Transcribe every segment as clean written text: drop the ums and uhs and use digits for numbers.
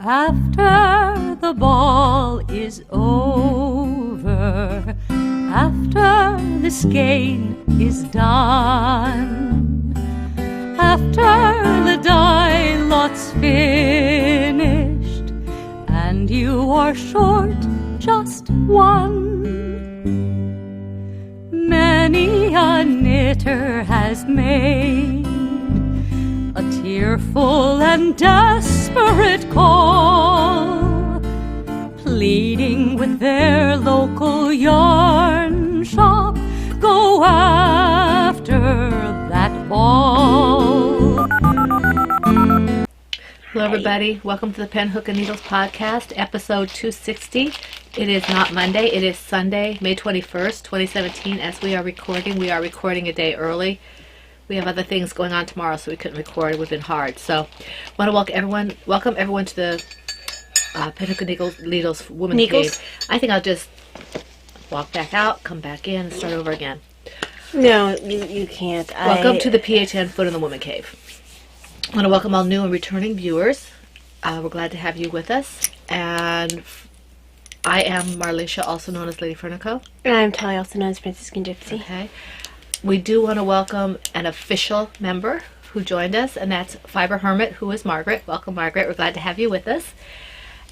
After the ball is over, after the skein is done, after the die lot's finished, and you are short just one, many a knitter has made a tearful and desperate call, pleading with their local yarn shop, go after that ball. Hello everybody, welcome to the Pen, Hook, and Needles podcast, episode 260. It is not Monday, it is Sunday, May 21st, 2017. As we are recording a day early. We have other things going on tomorrow, so we couldn't record. It would have been hard. So I want to welcome everyone to the Pen, Hook, and Needles Woman Cave. I think I'll just walk back out, come back in, and start over again. No, you can't. Welcome to the PHN Foot in the Woman Cave. I want to welcome all new and returning viewers. We're glad to have you with us. And I am Marlisha, also known as Lady Fernico. And I'm Talia, also known as Franciscan Gypsy. Okay. We do want to welcome an official member who joined us, and that's Fiber Hermit, who is Margaret. Welcome, Margaret. We're glad to have you with us.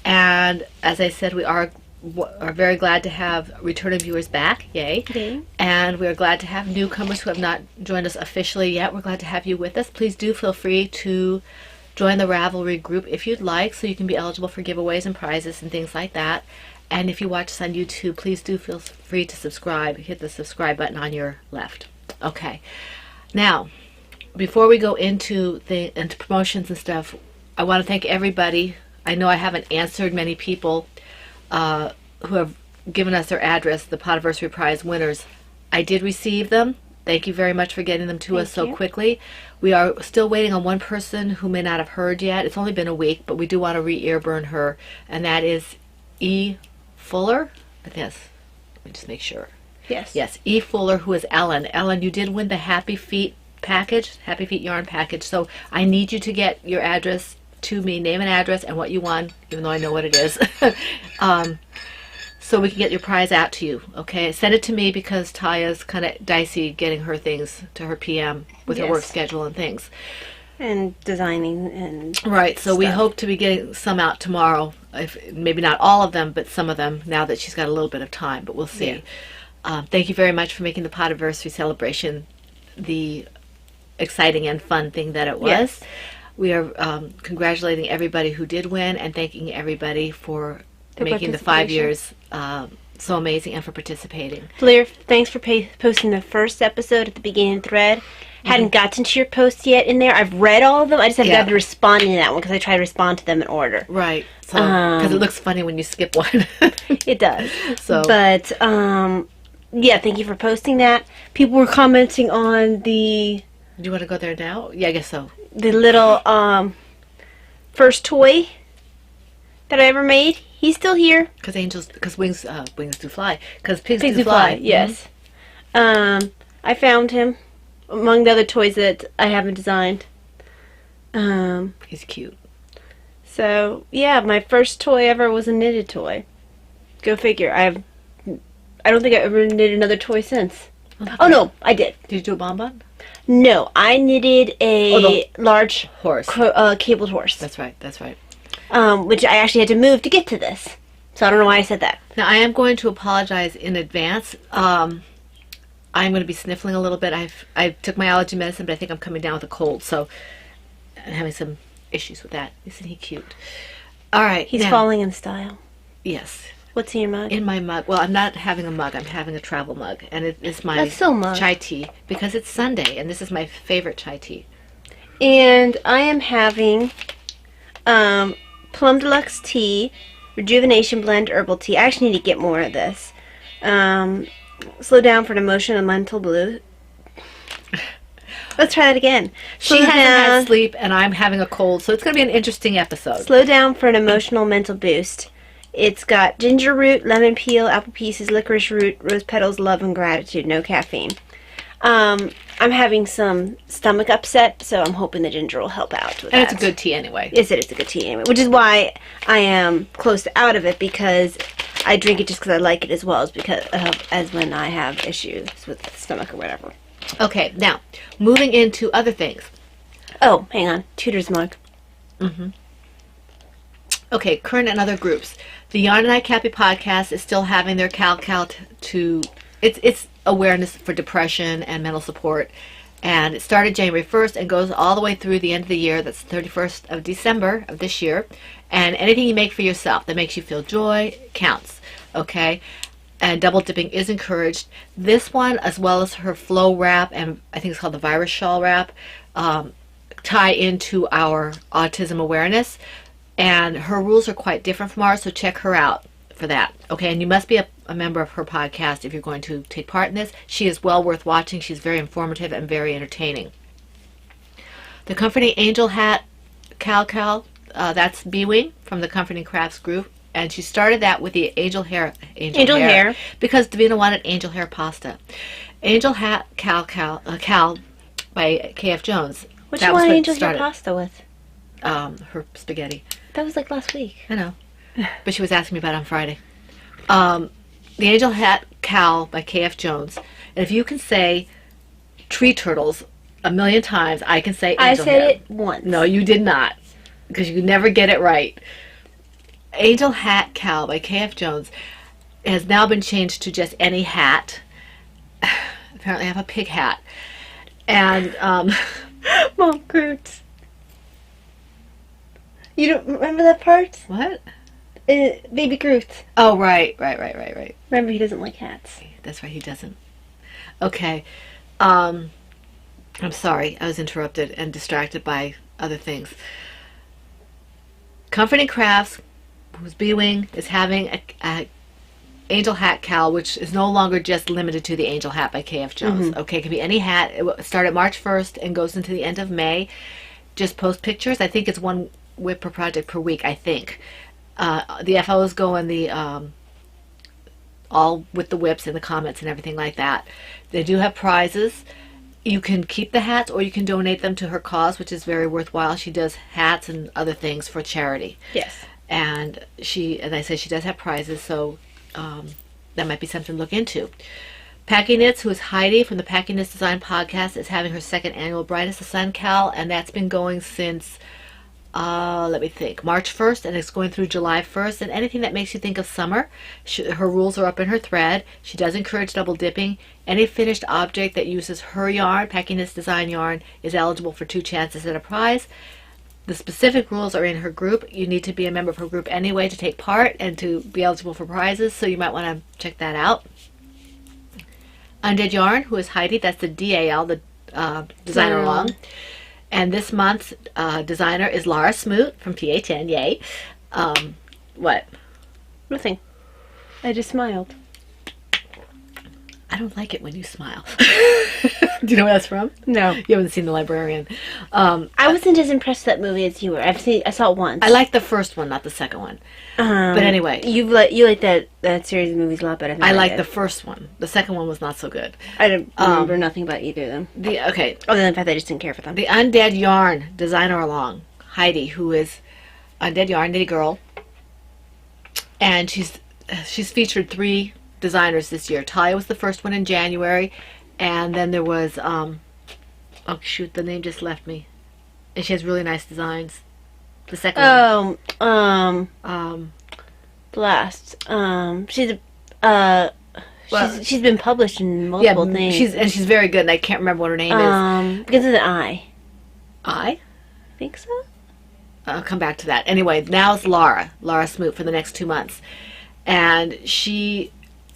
And as I said, we are very glad to have returning viewers back. Yay. Okay. And we're glad to have newcomers who have not joined us officially yet. We're glad to have you with us. Please do feel free to join the Ravelry group if you'd like, so you can be eligible for giveaways and prizes and things like that. And if you watch us on YouTube, please do feel free to subscribe. Hit the subscribe button on your left. Okay. Now, before we go into promotions and stuff, I want to thank everybody. I know I haven't answered many people who have given us their address, the Podiversary Prize winners. I did receive them. Thank you very much for getting them to us so quickly. We are still waiting on one person who may not have heard yet. It's only been a week, but we do want to re-ear burn her, and that is E. Fuller. Yes. Let me just make sure. Yes. Yes, E. Fuller, who is Ellen. Ellen, you did win the Happy Feet package, Happy Feet yarn package. So I need you to get your address to me, name and address, and what you won, even though I know what it is, so we can get your prize out to you. Okay, send it to me because Talia's kind of dicey getting her things to her PM with her work schedule and things. And designing and right. So stuff. we hope to be getting some out tomorrow. If maybe not all of them, but some of them. Now that she's got a little bit of time, but we'll see. Yeah. Thank you very much for making the Podiversary celebration the exciting and fun thing that it was. Yes. We are congratulating everybody who did win and thanking everybody for making the 5 years so amazing and for participating. Blair, thanks for posting the first episode at the beginning thread. Hadn't gotten to your post yet in there. I've read all of them. I just haven't got to respond to that one because I try to respond to them in order. Right. So because it looks funny when you skip one. It does. So, but yeah, thank you for posting that. People were commenting on the. Do you want to go there now? Yeah, I guess so. The little first toy that I ever made. He's still here. Because wings do fly. Because pigs do fly. Yes. I found him among the other toys that I haven't designed. He's cute. So yeah, my first toy ever was a knitted toy. Go figure. I don't think I ever knitted another toy since. Oh no, I did. Did you do a bonbon? No, I knitted a large horse, cabled horse. That's right. That's right. Which I actually had to move to get to this. So I don't know why I said that. Now I am going to apologize in advance. I'm going to be sniffling a little bit. I took my allergy medicine, but I think I'm coming down with a cold, so I'm having some issues with that. Isn't he cute? All right. He's falling in style. Yes. What's in your mug? In my mug. Well, I'm not having a mug. I'm having a travel mug, and it's my mug. Chai tea because it's Sunday, and this is my favorite chai tea. And I am having Plum Deluxe tea, Rejuvenation Blend Herbal Tea. I actually need to get more of this. Slow down for an emotion and mental blue. Let's try that again. She hasn't had sleep, and I'm having a cold, so it's going to be an interesting episode. Slow down for an emotional mental boost. It's got ginger root, lemon peel, apple pieces, licorice root, rose petals, love, and gratitude. No caffeine. I'm having some stomach upset, so I'm hoping the ginger will help out with And that. it's a good tea anyway. Yes, it is a good tea anyway, which is why I am close to out of it, because I drink it just because I like it as well as when I have issues with the stomach or whatever. Okay, now, moving into other things. Oh, hang on. Tudor's mug. Okay, current and other groups. The Yarn and I Cappy podcast is still having their it's awareness for depression and mental support. And it started January 1st and goes all the way through the end of the year. That's the 31st of December of this year. And anything you make for yourself that makes you feel joy counts. Okay? And double dipping is encouraged. This one, as well as her flow wrap, and I think it's called the virus shawl wrap, tie into our autism awareness. And her rules are quite different from ours, so check her out for that. Okay, and you must be a member of her podcast if you're going to take part in this. She is well worth watching. She's very informative and very entertaining. The Comforting Angel Hat Cal, that's B-Wing from the Comforting Crafts group. And she started that with the angel hair because Davina wanted angel hair pasta. Angel Hat Cal by KF Jones. What do you want angel hair pasta with? Her spaghetti. That was like last week. I know. But she was asking me about it on Friday. The Angel Hat Cal by KF Jones. And if you can say tree turtles a million times, I can say angel hair. I said it once. No, you did not. Because you never get it right. Angel Hat Cal by KF Jones has now been changed to just any hat. Apparently I have a pig hat. And, Mom Groot. You don't remember that part? What? Baby Groot. Oh, right. Remember, he doesn't like hats. That's right, he doesn't. Okay. I'm sorry, I was interrupted and distracted by other things. Comforting Crafts, whose B-Wing, is having a Angel Hat Cal, which is no longer just limited to the Angel Hat by KF Jones. Okay, it can be any hat. It started March 1st and goes into the end of May. Just post pictures. I think it's one whip per project per week, I think. The FOs go in the all with the whips and the comments and everything like that. They do have prizes. You can keep the hats or you can donate them to her cause, which is very worthwhile. She does hats and other things for charity. Yes. And as I said, she does have prizes, so that might be something to look into. Packing Knits, who is Heidi from the Packing Knits Design Podcast, is having her second annual Brightest the Sun Cal, and that's been going since let me think, March 1st, and it's going through July 1st. And anything that makes you think of summer, her rules are up in her thread. She does encourage double dipping. Any finished object that uses her yarn, Packing Knits Design yarn, is eligible for 2 chances at a prize. The specific rules are in her group. You need to be a member of her group anyway to take part and to be eligible for prizes, so you might want to check that out. Undead Yarn, who is Heidi, that's the DAL, the designer along. And this month's designer is Laura Smoot from PHN. Yay. What? Nothing. I just smiled. I don't like it when you smile. Do you know where that's from? No. You haven't seen The Librarian. I wasn't as impressed with that movie as you were. I saw it once. I like the first one, not the second one. But anyway. You like that series of movies a lot better than I like did. the first one. The second one was not so good. I don't remember nothing about either of them. Okay. Other than the fact that I just didn't care for them. The Undead Yarn designer along, Heidi, who is Undead Yarn Nitty Girl. And she's featured 3 designers this year. Talia was the first one in January, and then there was oh shoot, the name just left me. And she has really nice designs. The second one. Blast. She's been published in multiple things. She's very good, and I can't remember what her name is. Begins with an I. I think so. I'll come back to that. Anyway, now it's Laura Smoot for the next 2 months, and she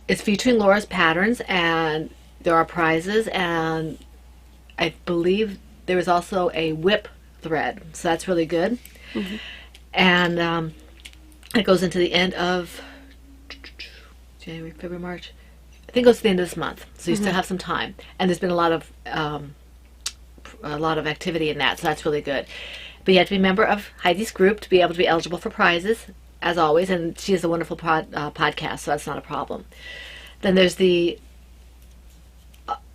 is featuring Laura's patterns, and there are prizes, and I believe there is also a whip thread, so that's really good. Mm-hmm. And it goes into the end of January, February, March. I think it goes to the end of this month, so you still have some time. And there's been a lot of activity in that, so that's really good. But you have to be a member of Heidi's group to be able to be eligible for prizes, as always, and she has a wonderful podcast, so that's not a problem. Then there's the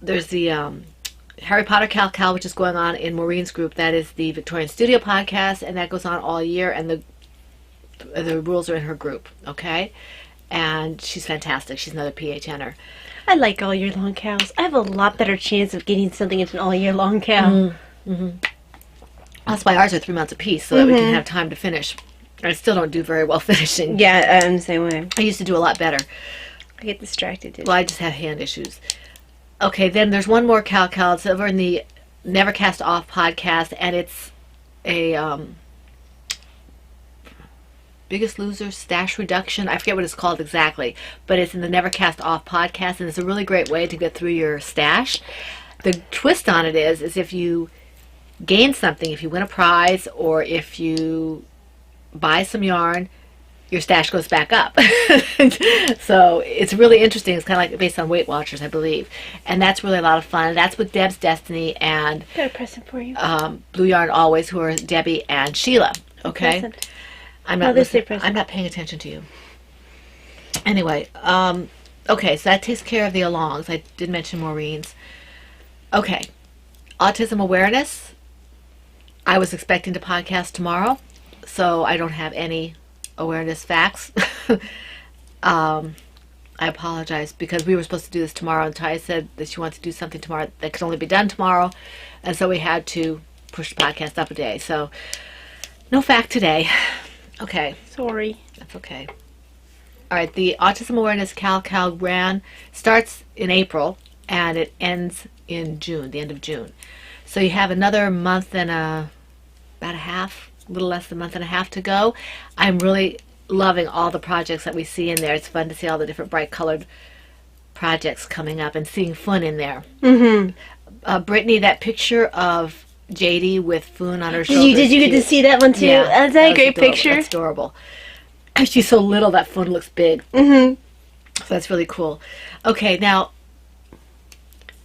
there's the Harry Potter Cal, which is going on in Maureen's group. That is the Victorian Studio podcast, and that goes on all year, and the rules are in her group, okay? And she's fantastic. She's another PHNer. I like all year long cows. I have a lot better chance of getting something into an all year long cow. That's why ours are 3 months apiece, so that we can have time to finish. I still don't do very well finishing. Yeah, I'm the same way. I used to do a lot better. I get distracted. Well, I just have hand issues. Okay, then there's one more Cal. It's over in the Never Cast Off podcast, and it's a Biggest Loser stash reduction. I forget what it's called exactly, but it's in the Never Cast Off podcast, and it's a really great way to get through your stash. The twist on it is if you gain something, if you win a prize, or if you buy some yarn, your stash goes back up. So it's really interesting. It's kind of like based on Weight Watchers, I believe. And that's really a lot of fun. That's with Deb's Destiny and Got a present for you. Blue Yarn Always, who are Debbie and Sheila. Okay? Present. I'm not this listening. is present. I'm not paying attention to you. Anyway, okay, so that takes care of the alongs. I did mention Maureen's. Okay. Autism awareness. I was expecting to podcast tomorrow, so I don't have any awareness facts. I apologize because we were supposed to do this tomorrow, and Ty said that she wants to do something tomorrow that could only be done tomorrow, and so we had to push the podcast up a day. So no fact today. Okay. Sorry. That's okay. All right, the Autism Awareness Cal Gran starts in April and it ends in June, the end of June. So you have another month and about a half, a little less than a month and a half to go. I'm really loving all the projects that we see in there. It's fun to see all the different bright colored projects coming up and seeing fun in there. Brittany, that picture of JD with Foon on her shoulder. Did you get to see that one too? Yeah, Is that a great adorable. picture? That's adorable. She's so little that Foon looks big. So that's really cool. Okay, now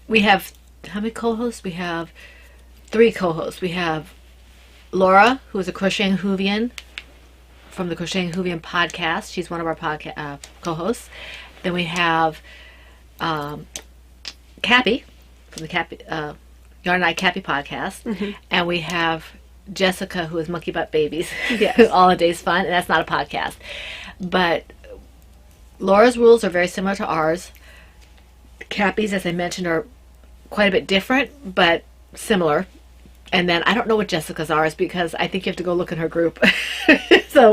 we have how many co-hosts? We have 3 co-hosts. We have Laura, who is a Crocheting Hoovian from the Crocheting Hoovian podcast. She's one of our co-hosts. Then we have Cappy from the Cappy Yarn and I Cappy podcast, and we have Jessica, who is Monkey Butt Babies. Yes. All a Day's Fun, and that's not a podcast. But Laura's rules are very similar to ours. Cappy's, as I mentioned, are quite a bit different, but similar. And then I don't know what Jessica's are, because I think you have to go look in her group. So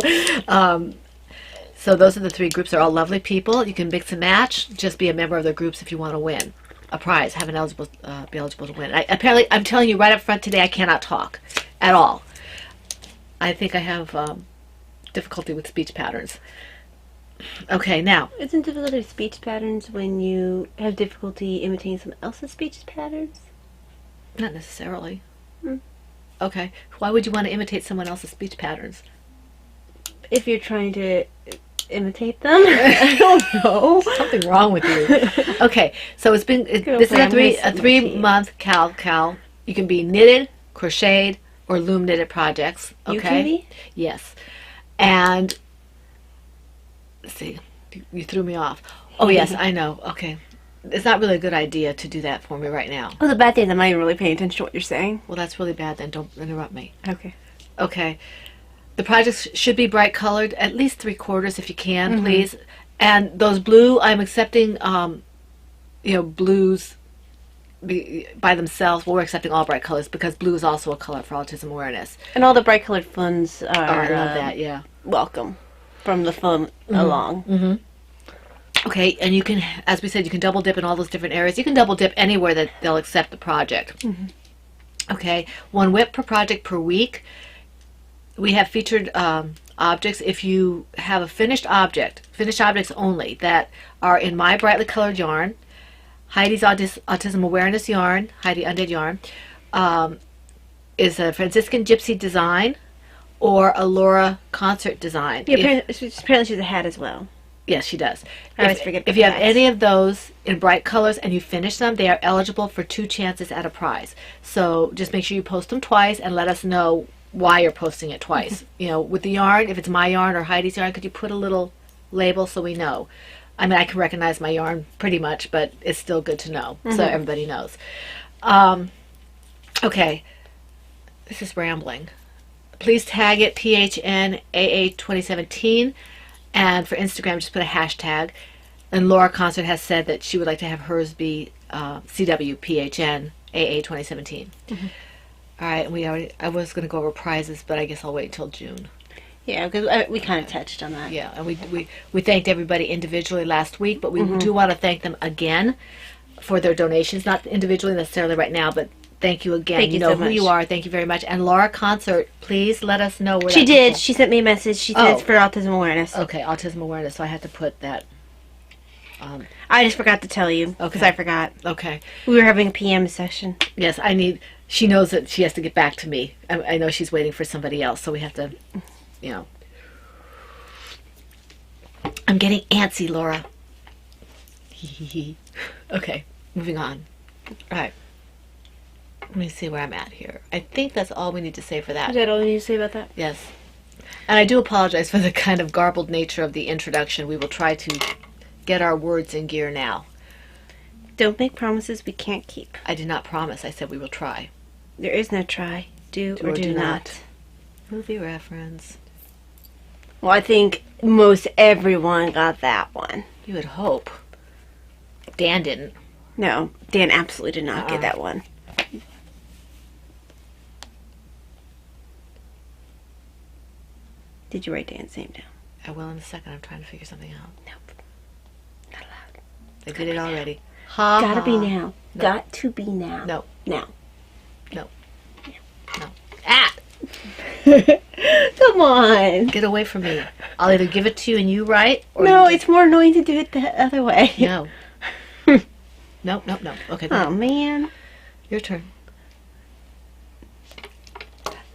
those are the 3 groups. They're all lovely people. You can mix and match. Just be a member of their groups if you want to win a prize. Be eligible to win. Apparently, I'm telling you right up front today, I cannot talk at all. I think I have difficulty with speech patterns. Okay, now. Isn't difficulty with speech patterns when you have difficulty imitating someone else's speech patterns? Not necessarily. Okay. Why would you want to imitate someone else's speech patterns? If you're trying to imitate them. I don't know. Something wrong with you. Okay, so this is a 3-month Cal. You can be knitted, crocheted, or loom knitted projects. Okay. You can be? Yes. And let's see, you threw me off. Oh yes, I know. Okay. It's not really a good idea to do that for me right now. Well, the bad thing is I'm not even really paying attention to what you're saying. Well, that's really bad then. Don't interrupt me. Okay. Okay. The projects should be bright colored, at least 3/4 if you can, please. And those blue, I'm accepting, blues by themselves. Well, we're accepting all bright colors because blue is also a color for autism awareness. And all the bright colored funds are I love that, yeah. welcome from the fun along. Okay, and you can, as we said, you can double dip in all those different areas. You can double dip anywhere that they'll accept the project. Okay, 1 whip per project per week. We have featured objects. If you have a finished objects only that are in my brightly colored yarn, Heidi's Autism Awareness yarn, Heidi Undead yarn, is a Franciscan Gypsy design or a Laura concert design. Yeah, apparently she's a hat as well. Yes, she does. I always forget If you have hats. any of those in bright colors and you finish them, they are eligible for 2 chances at a prize. So just make sure you post them twice and let us know why you're posting it twice. With the yarn, if it's my yarn or Heidi's yarn, could you put a little label so we know? I mean, I can recognize my yarn pretty much, but it's still good to know, so everybody knows. Okay, this is rambling. Please tag it PHNAA2017, and for Instagram, just put a hashtag. And Laura Concert has said that she would like to have hers be CWPHNAA2017. All right, and I was going to go over prizes, but I guess I'll wait until June. Yeah, because we kind of touched on that. Yeah, and we thanked everybody individually last week, but we do want to thank them again for their donations, not individually necessarily right now, but thank you again. Thank you know so who much. you are. Thank you very much. And Laura Concert, please let us know where She that did. people- She sent me a message. She said it's for autism awareness. Okay, autism awareness, so I had to put that. I just forgot to tell you because Okay. I forgot. Okay. We were having a PM session. Yes, she knows that she has to get back to me. I know she's waiting for somebody else, so we have to, I'm getting antsy, Laura. Okay, moving on. All right. Let me see where I'm at here. I think that's all we need to say for Is that. that all you need to say about that? Yes. And I do apologize for the kind of garbled nature of the introduction. We will try to get our words in gear now. Don't make promises we can't keep. I did not promise. I said we will try. There is no try. Do or do not. Movie reference. Well, I think most everyone got that one. You would hope. Dan didn't. No, Dan absolutely did not get that one. Did you write Dan's name down? I will in a second. I'm trying to figure something out. Nope. Not allowed. I did it already. Ha, Gotta ha. be now. No. Got to be now. No. Now. No. No. Ah! Come on. Get away from me. I'll either give it to you and you write, or No, you it's more annoying to do it the other way. no. No. Okay, go Oh, ahead. man. Your turn.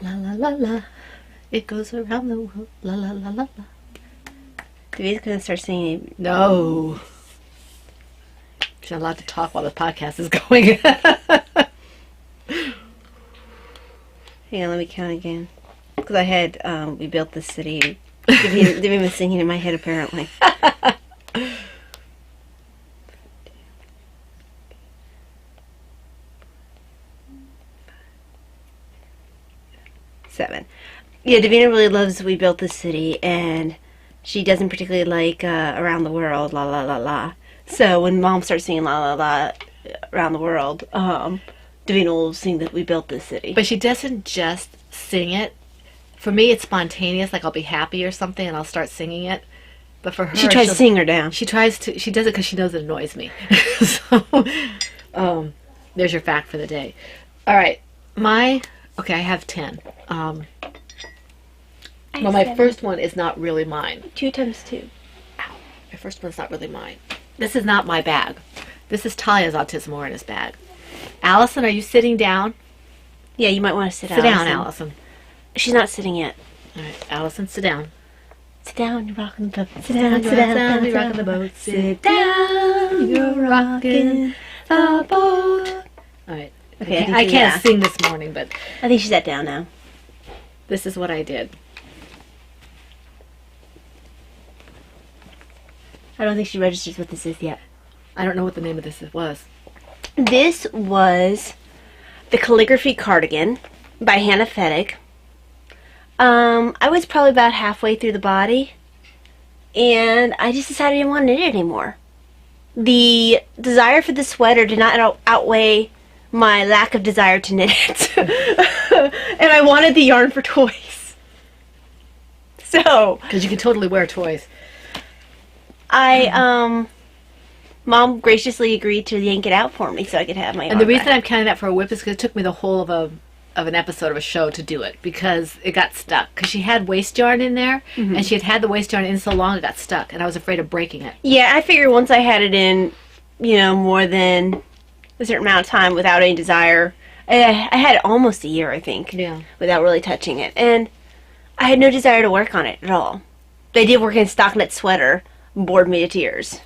La la la la. It goes around the world. La la la la la. Davina's gonna start singing. No. She's not allowed to talk while the podcast is going. Hang on, let me count again. Because I had, we built this city. Davina was singing in my head, apparently. 7. Yeah, Davina really loves We Built This City, and she doesn't particularly like Around the World, la la la la. So when Mom starts singing la la la Around the World, Davina will sing that We Built This City. But she doesn't just sing it. For me, it's spontaneous. Like I'll be happy or something, and I'll start singing it. But for her, she tries to she'll- sing her down. She tries to. She does it because she knows it annoys me. So, there's your fact for the day. All right, okay. I have 10. Well, my first one is not really mine. 2 times 2. My first one's not really mine. This is not my bag. This is Talia's autism awareness bag. Allison, are you sitting down? Yeah, you might want to sit Sit down, Allison. She's not sitting yet. All right, Allison, sit down. Sit down, you're rocking the boat. Sit down, sit down, you're rocking the boat. Sit down, you're rocking the boat. All right. Okay, I can't sing this morning, but I think she's sat down now. this is what I did. I don't think she registers what this is yet. I don't know what the name of this was. This was the Calligraphy Cardigan by Hannah Fettig. I was probably about halfway through the body, and I just decided I didn't want to knit it anymore. The desire for the sweater did not outweigh my lack of desire to knit it. And I wanted the yarn for toys. So, Because you can totally wear toys. Mom graciously agreed to yank it out for me so I could have my yarn And the reason back. I'm counting that for a whip is because it took me the whole of an episode of a show to do it, because it got stuck. Because she had waste yarn in there, and she had the waste yarn in so long it got stuck, and I was afraid of breaking it. Yeah, I figured once I had it in, more than a certain amount of time without any desire. I had it almost a year, I think, Yeah. without really touching it. And I had no desire to work on it at all. They did work in stockinette sweater, bored me to tears.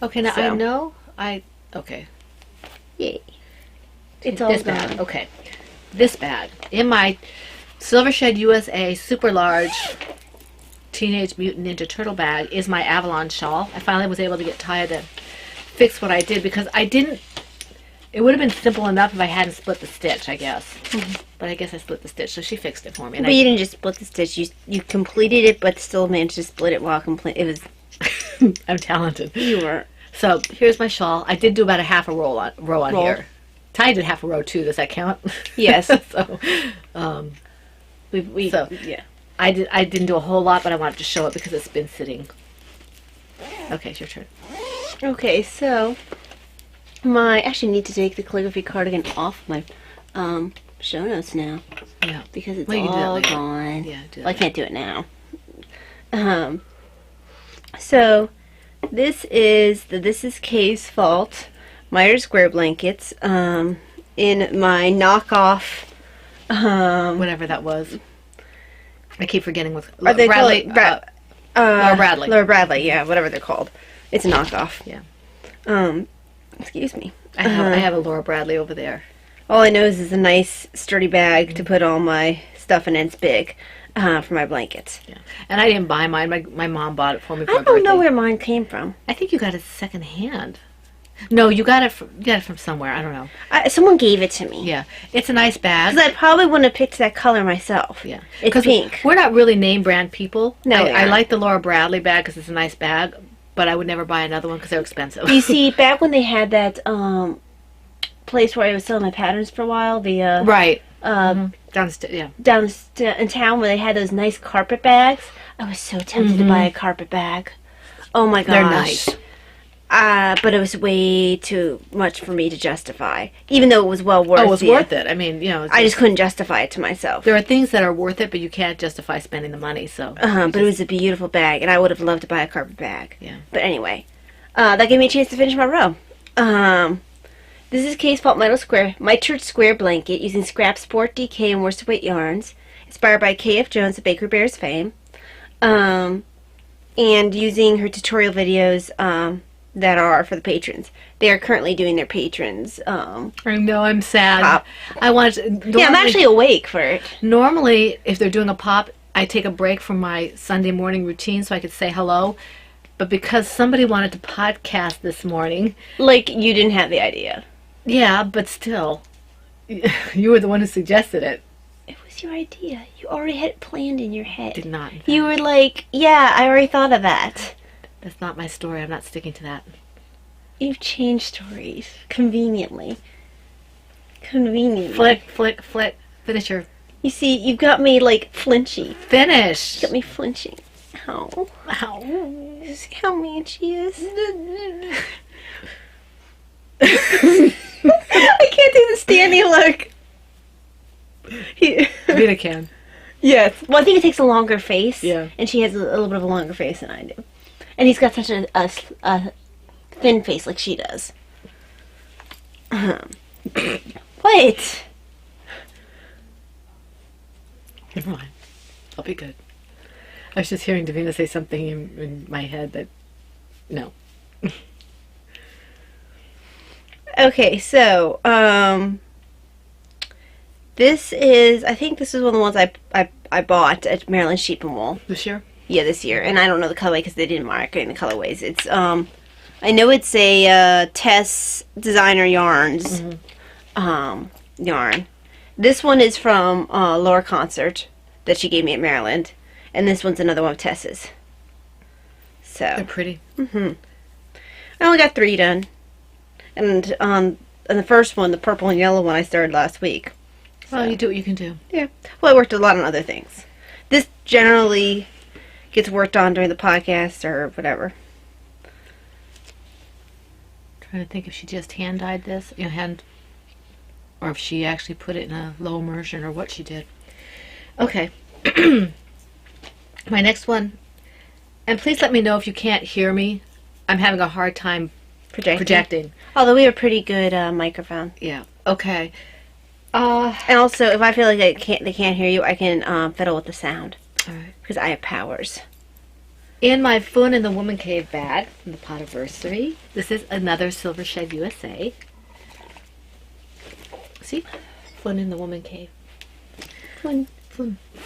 Okay, now So. Okay. Yay. It's all This gone. bag. Okay. This bag. In my Silver Shed USA super large Teenage Mutant Ninja Turtle bag is my Avalon shawl. I finally was able to get Taya to fix what I did because I didn't. It would have been simple enough if I hadn't split the stitch, I guess. But I guess I split the stitch, so she fixed it for me. And But you didn't just split the stitch. You completed it, but still managed to split it while complete. It was. I'm talented. You were. So here's my shawl. I did do about a half a row on here. Taya did half a row too. Does that count? Yes. So, yeah. I didn't do a whole lot, but I wanted to show it because it's been sitting. Okay, it's your turn. Okay, so I actually need to take the calligraphy cardigan off my show notes now Yeah. because it's Well, you can do that all later. gone. Yeah, do that Well, I can't do it now. So this is Kay's Fault Myers Square blankets in my knockoff. Whatever that was. I keep forgetting what Are they Bradley. called? Laura Bradley. Laura Bradley, yeah, whatever they're called. It's a knockoff. Yeah. Excuse me. I have a Laura Bradley over there. All I know is it's a nice sturdy bag to put all my stuff in, and it's big for my blankets. Yeah. And I didn't buy mine. My mom bought it for me for I my birthday. don't know where mine came from. I think you got it second hand. No, you got it from somewhere. I don't know. Someone gave it to me. Yeah. It's a nice bag. Because I probably wouldn't have picked that color myself. Yeah. It's 'Cause pink. We're not really name brand people. No, we I aren't. like the Laura Bradley bag because it's a nice bag, but I would never buy another one because they're expensive. You see, back when they had that place where I was selling my patterns for a while, the Right. Downstairs, yeah. down in town where they had those nice carpet bags, I was so tempted to buy a carpet bag. Oh my gosh. They're nice. But it was way too much for me to justify, even though it was well worth it. Oh, it was worth it. I mean, you know. I just couldn't justify it to myself. There are things that are worth it, but you can't justify spending the money, so. But it was a beautiful bag, and I would have loved to buy a carpet bag. Yeah. But anyway, that gave me a chance to finish my row. This is Kay's Fault Mitred Square blanket using Scrap Sport DK and worsted weight yarns, inspired by K.F. Jones of Baker Bears fame, and using her tutorial videos that are for the patrons. They are currently doing their patrons. I know, I'm sad. Pop. I want to. Yeah, I'm actually awake for it. Normally, if they're doing a pop, I take a break from my Sunday morning routine so I could say hello. But because somebody wanted to podcast this morning. Like, you didn't have the idea. Yeah, but still. You were the one who suggested it. It was your idea. You already had it planned in your head. Did not. in fact. You were like, yeah, I already thought of that. That's not my story. I'm not sticking to that. You've changed stories. Conveniently. Conveniently. Flick, flick, flick. Finish your. You see, you've got me, like, flinchy. Finish. Got me flinching. Ow. Ow. See how mean she is? I can't do the standing look. Vita can. Yes. Well, I think it takes a longer face. Yeah. And she has a little bit of a longer face than I do. And he's got such a thin face like she does. What? Never mind. I'll be good. I was just hearing Davina say something in my head that. No. Okay, so this is, I think this is one of the ones I bought at Maryland Sheep and Wool. This year? Yeah, this year, and I don't know the colorway because they didn't mark any the colorways. It's I know it's a Tess Designer Yarns yarn. This one is from Laura Concert that she gave me at Maryland, and this one's another one of Tess's. They're So pretty. I only got 3 done. And the first one, the purple and yellow one, I started last week. Well, you do what you can do. Yeah. Well, I worked a lot on other things. This generally gets worked on during the podcast or whatever. Trying to think if she just hand dyed this, or if she actually put it in a low immersion or what she did. Okay. My next one, and please let me know if you can't hear me. I'm having a hard time projecting. Although we have a pretty good microphone. Yeah. Okay. And also, if I feel like they can't hear you, I can fiddle with the sound. All right. Because I have powers. In my Fun in the Woman Cave bag from the Potiversary, this is another Silver Shed USA. See? Fun in the Woman Cave. Fun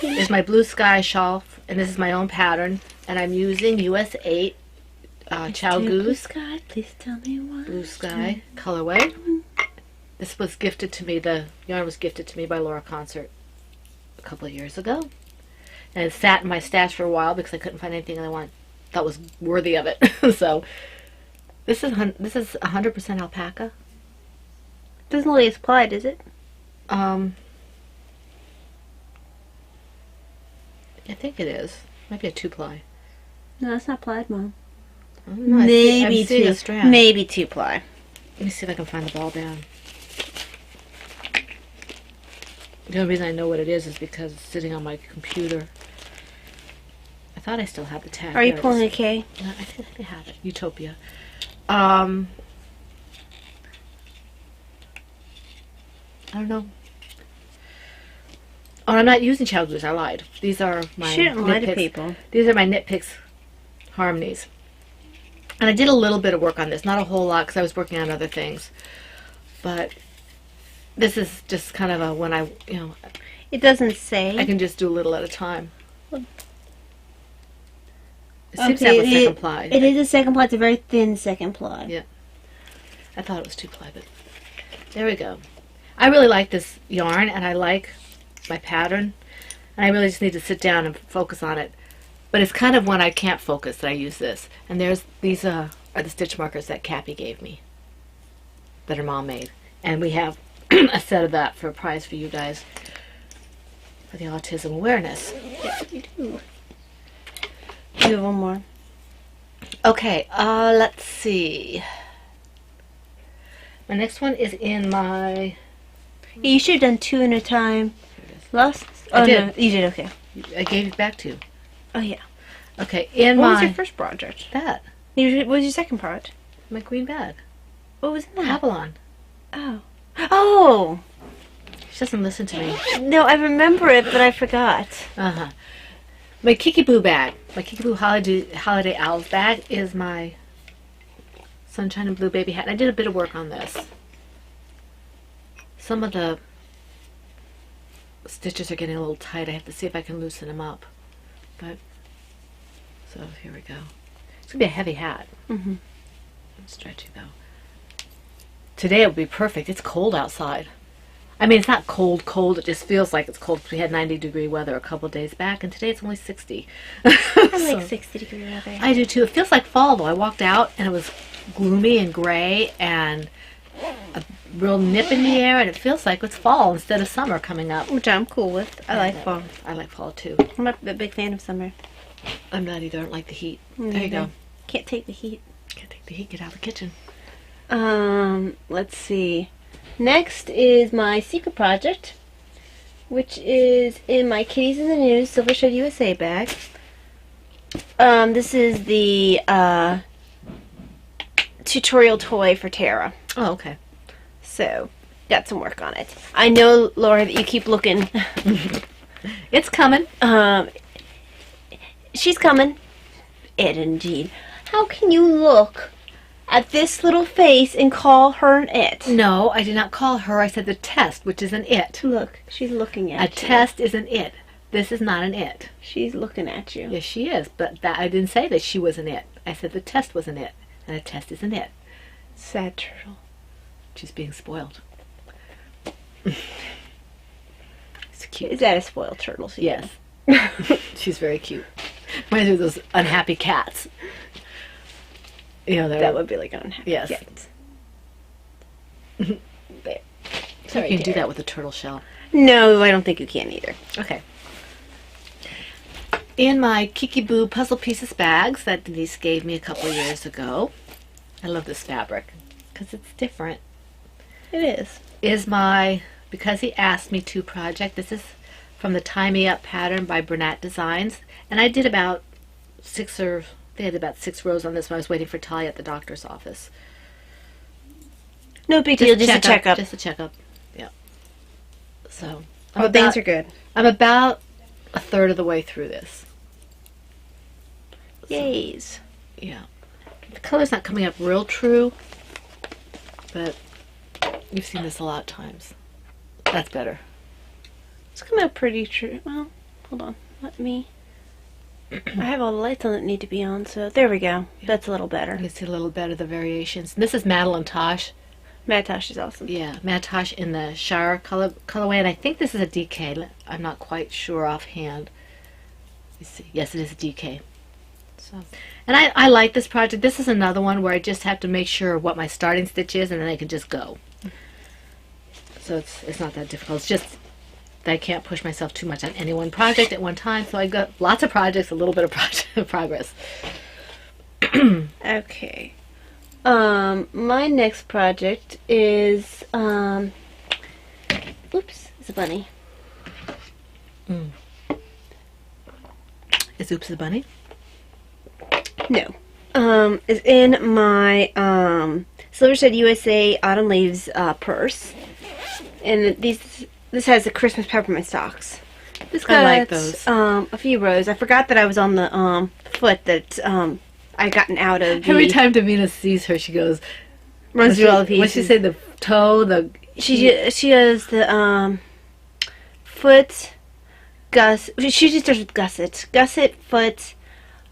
is my Blue Sky shawl, and this is my own pattern, and I'm using US 8 Chow Blue Goose Sky, please tell me why. Blue Sky colorway. This was gifted to me, the yarn was gifted to me by Laura Concert a couple of years ago. And it sat in my stash for a while because I couldn't find anything that thought was worthy of it. So this is 100% alpaca. Doesn't look like it's plied, is it? I think it is. Might be a 2-ply. No, it's not plied, Mom. I don't know, I'm seeing a strand. Maybe 2-ply. Let me see if I can find the ball band. The only reason I know what it is because it's sitting on my computer. I thought I still had the tag. Are you There it pulling is. a K? No, I think I have it. Utopia. I don't know. Oh, I'm not using Chow Goose. I lied. These are my Shouldn't lie Knit to Picks. people. These are my Knit Picks harmonies. And I did a little bit of work on this. Not a whole lot because I was working on other things. But this is just kind of a when I, It doesn't say. I can just do a little at a time. It Okay, seems to have a second ply. It is a second ply. It's a very thin second ply. Yeah. I thought it was 2-ply, but there we go. I really like this yarn, and I like my pattern, and I really just need to sit down and focus on it. But it's kind of when I can't focus that I use this. And these are the stitch markers that Cappy gave me, that her mom made, and we have a set of that for a prize for you guys for the autism awareness. Yes, we do. You have one more. Okay, let's see. My next one is in my... You should have done 2 at a time. Lost? I Oh, did. no. You did, okay. I gave it back to you. Oh, yeah. Okay, in What my... was your first project? That. What was your second project? My green bag. What was in that? Avalon. Oh. Oh! She doesn't listen to me. No, I remember it, but I forgot. Uh-huh. My Kiki Boo bag. My Kiki Boo Holiday Owls bag is my Sunshine and Blue baby hat. And I did a bit of work on this. Some of the stitches are getting a little tight. I have to see if I can loosen them up. But, so here we go. It's going to be a heavy hat. Mm-hmm. Stretchy though. Today it would be perfect. It's cold outside. I mean, it's not cold, cold. It just feels like it's cold. We had 90-degree weather a couple of days back, and today it's only 60. I like 60-degree weather. I do too. It feels like fall though. I walked out and it was gloomy and gray and a real nip in the air, and it feels like it's fall instead of summer coming up. Which I'm cool with. I like fall. I like fall too. I'm not a big fan of summer. I'm not either. I don't like the heat. There you go. Can't take the heat. Can't take the heat. Get out of the kitchen. Let's see. Next is my secret project, which is in my Kitties in the News Silver Shed USA bag. This is the tutorial toy for Tara. Oh, okay. So, got some work on it. I know, Laura, that you keep looking. It's coming. She's coming. It indeed. How can you look at this little face and call her an it? No, I did not call her. I said the test, which is an it. Look, she's looking at A you. test is an it. This is not an it. She's looking at you. Yes, she is. But I didn't say that she was an it. I said the test was an it. And a test is an it. Sad turtle. She's being spoiled. It's cute. Is that a spoiled turtle? She Yes. She's very cute. Reminds me of those unhappy cats. You know, That would be like unhappy. Yes. There. So Sorry, you can do Tara. that with a turtle shell. No, I don't think you can either. Okay. In my Kiki Boo Puzzle Pieces bags that Denise gave me a couple of years ago, I love this fabric because it's different, It is. my Because He Asked Me To project. This is from the Tie Me Up pattern by Bernat Designs. And I did about they had about 6 rows on this when I was waiting for Talia at the doctor's office. No big deal, just a checkup. Just a checkup. Yeah. So Things are good. I'm about a third of the way through this. Yays. Yeah. The color's not coming up real true, but you've seen this a lot of times. That's better. It's coming out pretty true. Well, hold on. Let me... I have all the lights on that need to be on, so there we go. That's a little better. You can see a little better the variations. And this is Madeline Tosh. Matash is awesome. Yeah, Matash in the Shire colorway, and I think this is a DK. I'm not quite sure offhand. Let me see. Yes, it is a DK. So, and I like this project. This is another one where I just have to make sure what my starting stitch is, and then I can just go. So it's not that difficult. It's just that I can't push myself too much on any one project at one time. So I got lots of projects, a little bit of progress. Okay. My next project is, oops, it's a bunny. Is Oops the Bunny? No. Is in my, Silvershed USA Autumn Leaves, purse. And this has the Christmas peppermint stalks. This got, I like those. A few rows. I forgot that I was on the, foot that, I gotten out of Every time Davina sees her, she goes, runs through all the pieces. What she say? The toe, She has the foot, she usually starts with gusset, foot,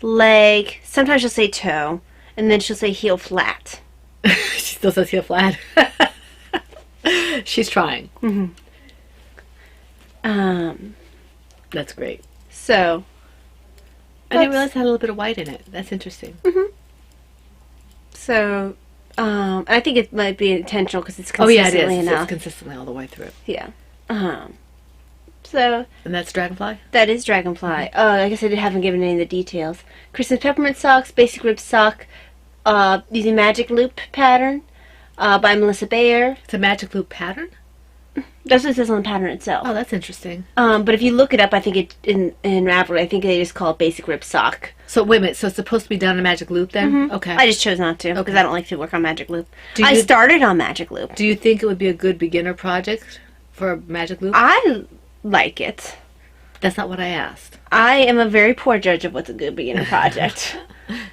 leg. Sometimes she'll say toe, and then she'll say heel flat. She still says heel flat. She's trying. That's great. So I didn't realize it had a little bit of white in it. That's interesting. So, I think it might be intentional because it's consistently enough. It's consistently all the way through. Yeah. So And that's Dragonfly? that is Dragonfly. I guess I haven't given any of the details. Christmas peppermint socks, basic rib sock, using magic loop pattern, by Melissa Bayer. It's a magic loop pattern? That's what it says on the pattern itself. Oh, that's interesting. But if you look it up, I think it in Ravelry, I think they just call it basic rib sock. So wait a minute. So it's supposed to be done in magic loop then? Okay. I just chose not to because Okay. I don't like to work on magic loop. Do I you- started on magic loop. Do you think it would be a good beginner project for a magic loop? I like it. That's not what I asked. I am a very poor judge of what's a good beginner project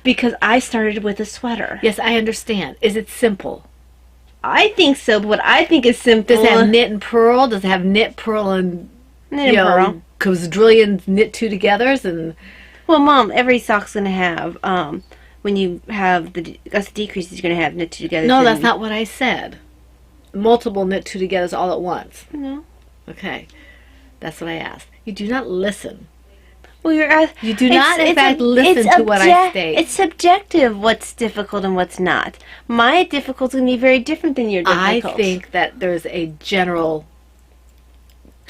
because I started with a sweater. Yes, I understand. Is it simple? I think so, but what I think is simple. Does it have knit and purl? Does it have knit, purl, and Knit and purl. quadrillion knit two togethers? And Well, Mom, every sock's gonna have when you have the gusset decreases, you're gonna have knit two together. no, that's not what I said. Multiple knit two togethers all at once. No. Okay, that's what I asked. You do not listen. Well, You do not, in fact, listen to what I state. It's subjective what's difficult and what's not. My difficulty can be very different than your I difficult. think that there's a general.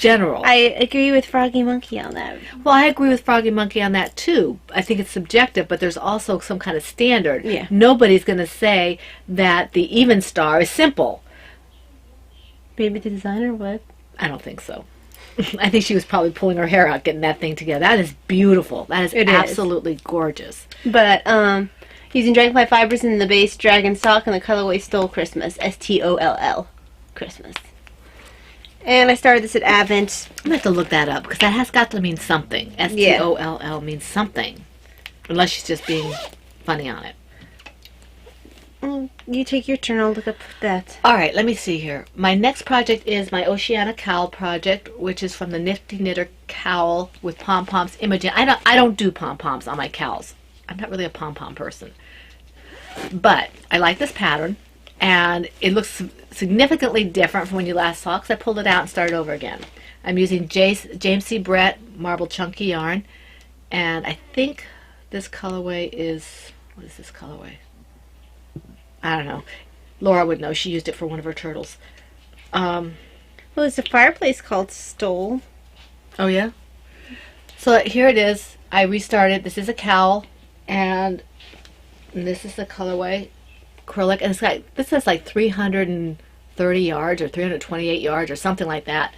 I agree with Froggy Monkey on that. Well, I agree with Froggy Monkey on that too. I think it's subjective, but there's also some kind of standard. Yeah. Nobody's going to say that the even star is simple. Maybe the designer would. I don't think so. I think she was probably pulling her hair out getting that thing together. That is beautiful. That is It is. absolutely gorgeous. But using Dragonfly fibers in the base dragon sock and the colorway Stole Christmas, STOLL, Christmas. And I started this at Advent. I'm going to have to look that up because that has got to mean something. STOLL means something. Unless she's just being funny on it. You take your turn. I'll look up that. All right, let me see here. My next project is my Oceana Cowl project, which is from the Nifty Knitter Cowl with pom-poms imaging. I don't do pom-poms on my cowls. I'm not really a pom-pom person. But I like this pattern, and it looks significantly different from when you last saw it because I pulled it out and started over again. I'm using James C. Brett Marble Chunky yarn, and I think this colorway is, what is this colorway? I don't know. Laura would know. She used it for one of her turtles. Well, there's a fireplace called Stole. Oh, yeah? So here it is. I restarted. This is a cowl, and this is the colorway, acrylic, and it's got, this is like 330 yards or 328 yards or something like that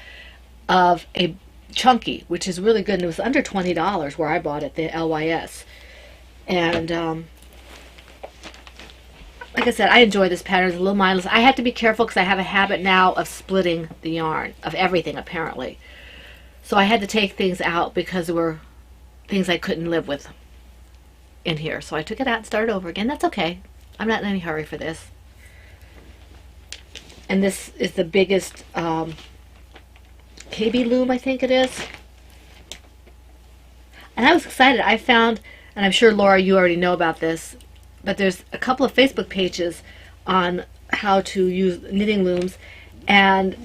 of a chunky, which is really good. And it was under $20 where I bought it, the LYS. And like I said, I enjoy this pattern. It's a little mindless. I have to be careful because I have a habit now of splitting the yarn, of everything apparently. So I had to take things out because there were things I couldn't live with in here. So I took it out and started over again. That's okay. I'm not in any hurry for this. And this is the biggest KB loom, I think it is. And I was excited. I found, and I'm sure Laura, you already know about this, but there's a couple of Facebook pages on how to use knitting looms, and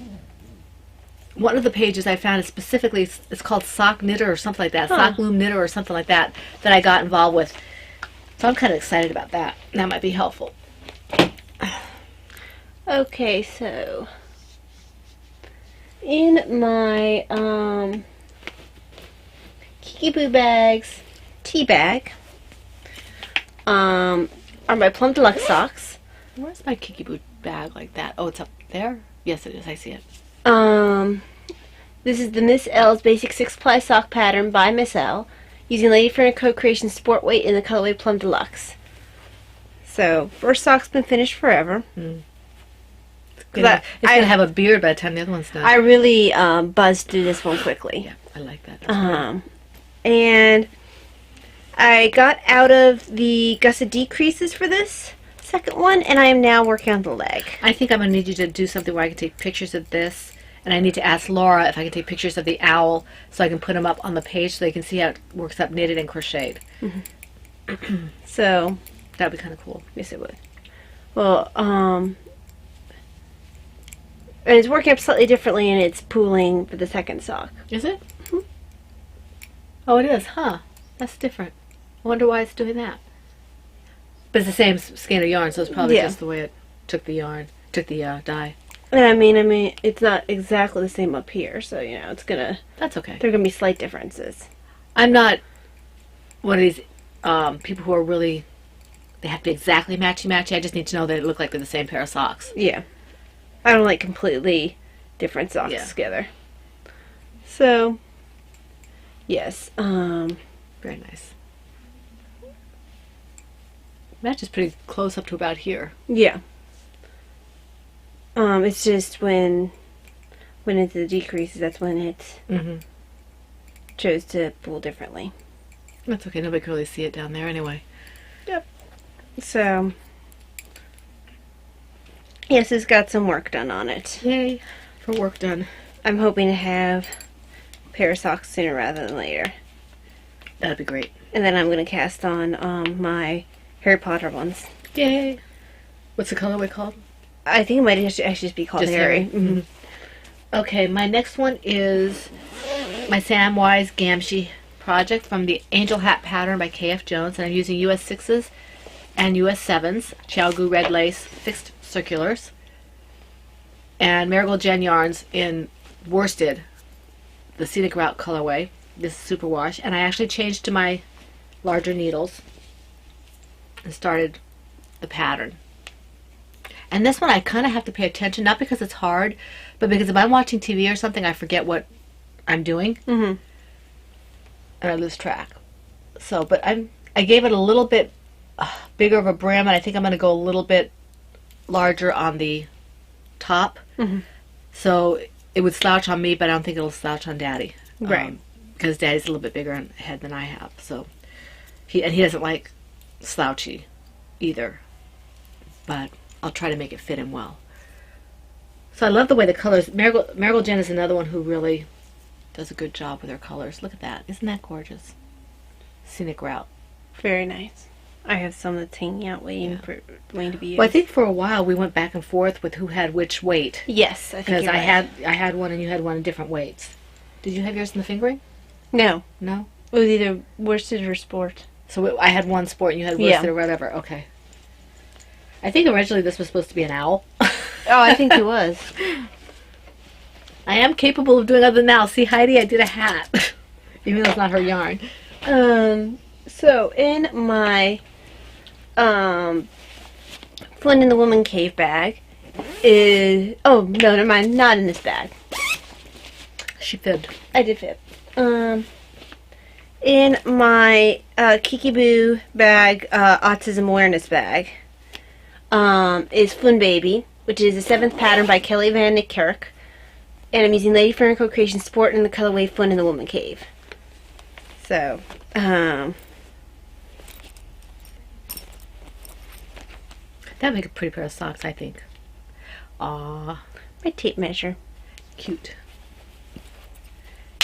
one of the pages I found is specifically, it's called Sock Knitter or something like that, Sock Loom Knitter or something like that, that I got involved with. So I'm kind of excited about that. That might be helpful. Okay, so in my Kiki Boo Bags tea bag are my Plum Deluxe socks. Where's my Kiki Boo bag like that? Oh, it's up there? Yes, it is. I see it. This is the Miss L's Basic 6-ply sock pattern by Miss L, using Lady Furniture Co-Creation Sport Weight in the colorway Plum Deluxe. So, first sock's been finished forever. It's going to have a beard by the time the other one's done. I really buzzed through this one quickly. Yeah, I like that. That's And I got out of the gusset decreases for this second one, and I am now working on the leg. I think I'm going to need you to do something where I can take pictures of this, and I need to ask Laura if I can take pictures of the owl so I can put them up on the page so they can see how it works up knitted and crocheted. Mm-hmm. So that would be kind of cool. Yes, it would. Well, and it's working up slightly differently in its pooling for the second sock. Is it? Mm-hmm. Oh, it is, huh? That's different. I wonder why it's doing that. But it's the same skein of yarn, so it's probably just the way it took the yarn, took the dye. And I mean, it's not exactly the same up here, so, you know, it's gonna... That's okay. There are gonna be slight differences. I'm not one of these people who are really... They have to be exactly matchy-matchy. I just need to know that it look like they're the same pair of socks. Yeah. I don't like completely different socks together. So, yes. Very nice. Matches pretty close up to about here. Yeah. It's just when it's the decreases, that's when it chose to pull differently. That's okay. Nobody can really see it down there anyway. Yep. So, yes, it's got some work done on it. Yay for work done. I'm hoping to have a pair of socks sooner rather than later. That'd be great. And then I'm going to cast on my Harry Potter ones. Yay. What's the colorway called? I think it might actually just be called Harry. Mm-hmm. Okay, my next one is my Samwise Gamgee project from the Angel Hat pattern by K.F. Jones, and I'm using US 6s and US 7s, Chiaogu red lace fixed circulars, and Marigold Gen yarns in worsted, the Scenic Route colorway. This is superwash, and I actually changed to my larger needles and started the pattern. And this one I kind of have to pay attention, not because it's hard, but because if I'm watching TV or something, I forget what I'm doing, and I lose track. So, but I gave it a little bit bigger of a brim, and I think I'm going to go a little bit larger on the top. So it would slouch on me, but I don't think it'll slouch on Daddy. Right. Because Daddy's a little bit bigger in head than I have. So he doesn't like slouchy either. But I'll try to make it fit him well. So I love the way the colors... Marigold Jen is another one who really does a good job with her colors. Look at that. Isn't that gorgeous? Scenic Route. Very nice. I have some that's hanging out waiting to be used. Well, I think for a while we went back and forth with who had which weight. Yes, I think Because you're right. I had one and you had one in different weights. Did you have yours in the fingering? No. No? It was either worsted or sport. So I had one sport and you had worsted or whatever. Okay. I think originally this was supposed to be an owl. Oh, I think it was. I am capable of doing other than now. See, Heidi, I did a hat. Even though it's not her yarn. So in my Flynn and the Woman Cave bag is... Oh, no, never mind. Not in this bag. She fibbed. I did fib. In my Kiki Boo bag, Autism Awareness bag, is Flynn Baby, which is the 7th pattern by Kelly Van Niekerk. And I'm using Lady Furniture Co-Creation Sport in the colorway Flynn in the Woman Cave. So, that'd make a pretty pair of socks, I think. Aww. my tape measure. Cute.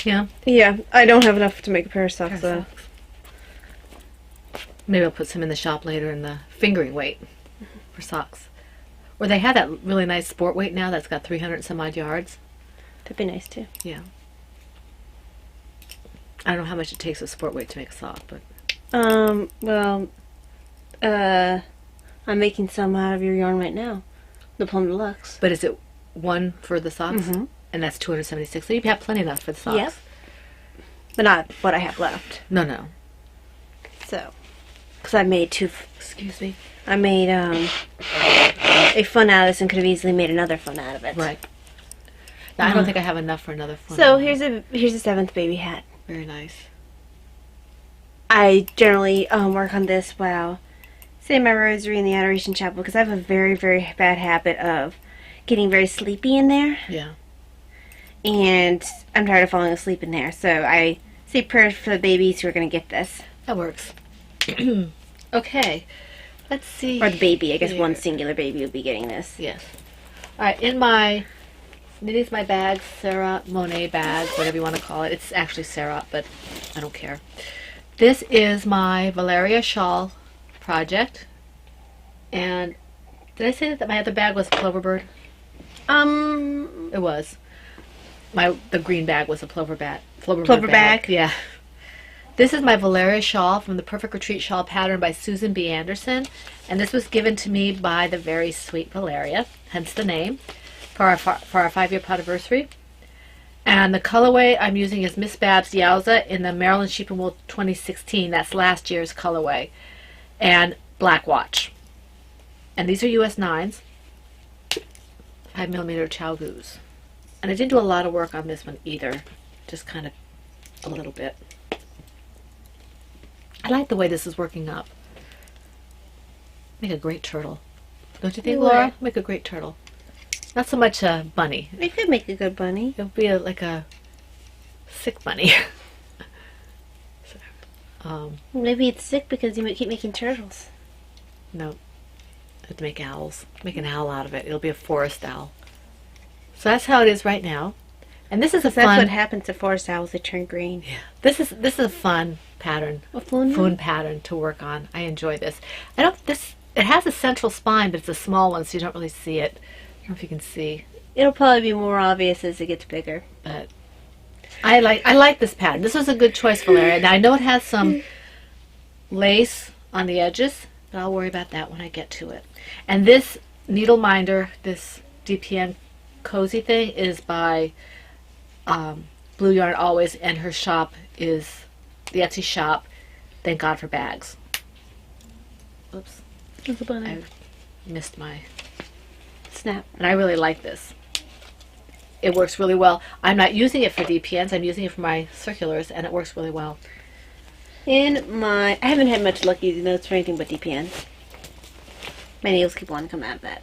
Yeah. Yeah, I don't have enough to make a pair of socks though. Maybe I'll put some in the shop later in the fingering weight for socks. Or they have that really nice sport weight now that's got 300 and some odd yards. That'd be nice too. Yeah. I don't know how much it takes a sport weight to make a sock, but Well, I'm making some out of your yarn right now. The Plum Deluxe. is it one for the socks? Mm-hmm. And that's 276. So you have plenty enough for the socks. Yep. But not what I have left. No. So, because I made Excuse me. I made a fun out of this and could have easily made another fun out of it. Right. Now, I don't think I have enough for another fun. So here's a seventh baby hat. Very nice. I generally work on this while saying my rosary in the Adoration Chapel because I have a very, very bad habit of getting very sleepy in there. Yeah. And I'm tired of falling asleep in there. So I say prayers for the babies who are going to get this. That works. Okay. Let's see. Or the baby. I guess here. one singular baby will be getting this. Yes. All right. In my... It is my bag, Sarah Monet bag, whatever you want to call it. It's actually Sarah, but I don't care. This is my Valeria shawl project. And did I say that my other bag was a plover bird? It was. The green bag was a plover bag. Plover bag? Yeah. This is my Valeria shawl from the Perfect Retreat Shawl pattern by Susan B. Anderson. And this was given to me by the very sweet Valeria, hence the name, for our 5-year anniversary. And the colorway I'm using is Miss Babs Yowza in the Maryland Sheep and Wool 2016. That's last year's colorway. And Black Watch. And these are US 9s. 5mm Chow Goose. And I didn't do a lot of work on this one either. Just kind of a little bit. I like the way this is working up. Make a great turtle. Don't you think, You Laura? would. Make a great turtle. Not so much a bunny. It could make a good bunny. It would be like a sick bunny. Maybe it's sick because you keep making turtles. No. I have to make owls. Make an owl out of it. It'll be a forest owl. So that's how it is right now. And this is a That's fun... what happens to forest owls. They turn green. Yeah. This is a fun pattern. A fun Fun pattern to work on. I enjoy this. It has a central spine, but it's a small one, so you don't really see it. I don't know if you can see, It'll probably be more obvious as it gets bigger. but I like this pattern. This was a good choice, Valeria. Now I know it has some lace on the edges, but I'll worry about that when I get to it. And this needle minder, this DPN cozy thing, is by Blue Yarn Always, and her shop is the Etsy shop. Thank God for bags. Oops, It's a bunny. I missed my... Snap. And I really like this. It works really well. I'm not using it for DPNs. I'm using it for my circulars, and it works really well. I haven't had much luck using those for anything but DPNs. My nails keep wanting to come out of that.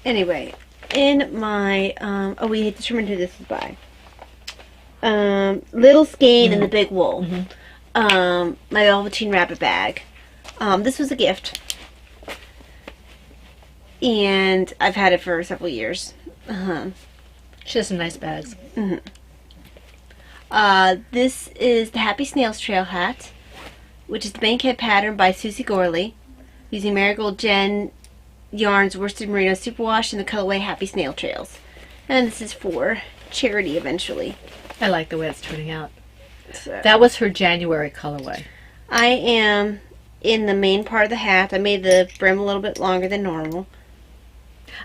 Anyway, in my, we determined who this is by. Little Skein and the Big Wool. My Velveteen Rabbit bag. This was a gift. And I've had it for several years. She has some nice bags. This is the Happy Snails Trail hat, which is the Bankhead pattern by Susie Gorley, using Marigold Jen Yarn's Worsted Merino Superwash in the colorway Happy Snail Trails. And this is for charity eventually. I like the way it's turning out. So, That was her January colorway. I am in the main part of the hat. I made the brim a little bit longer than normal.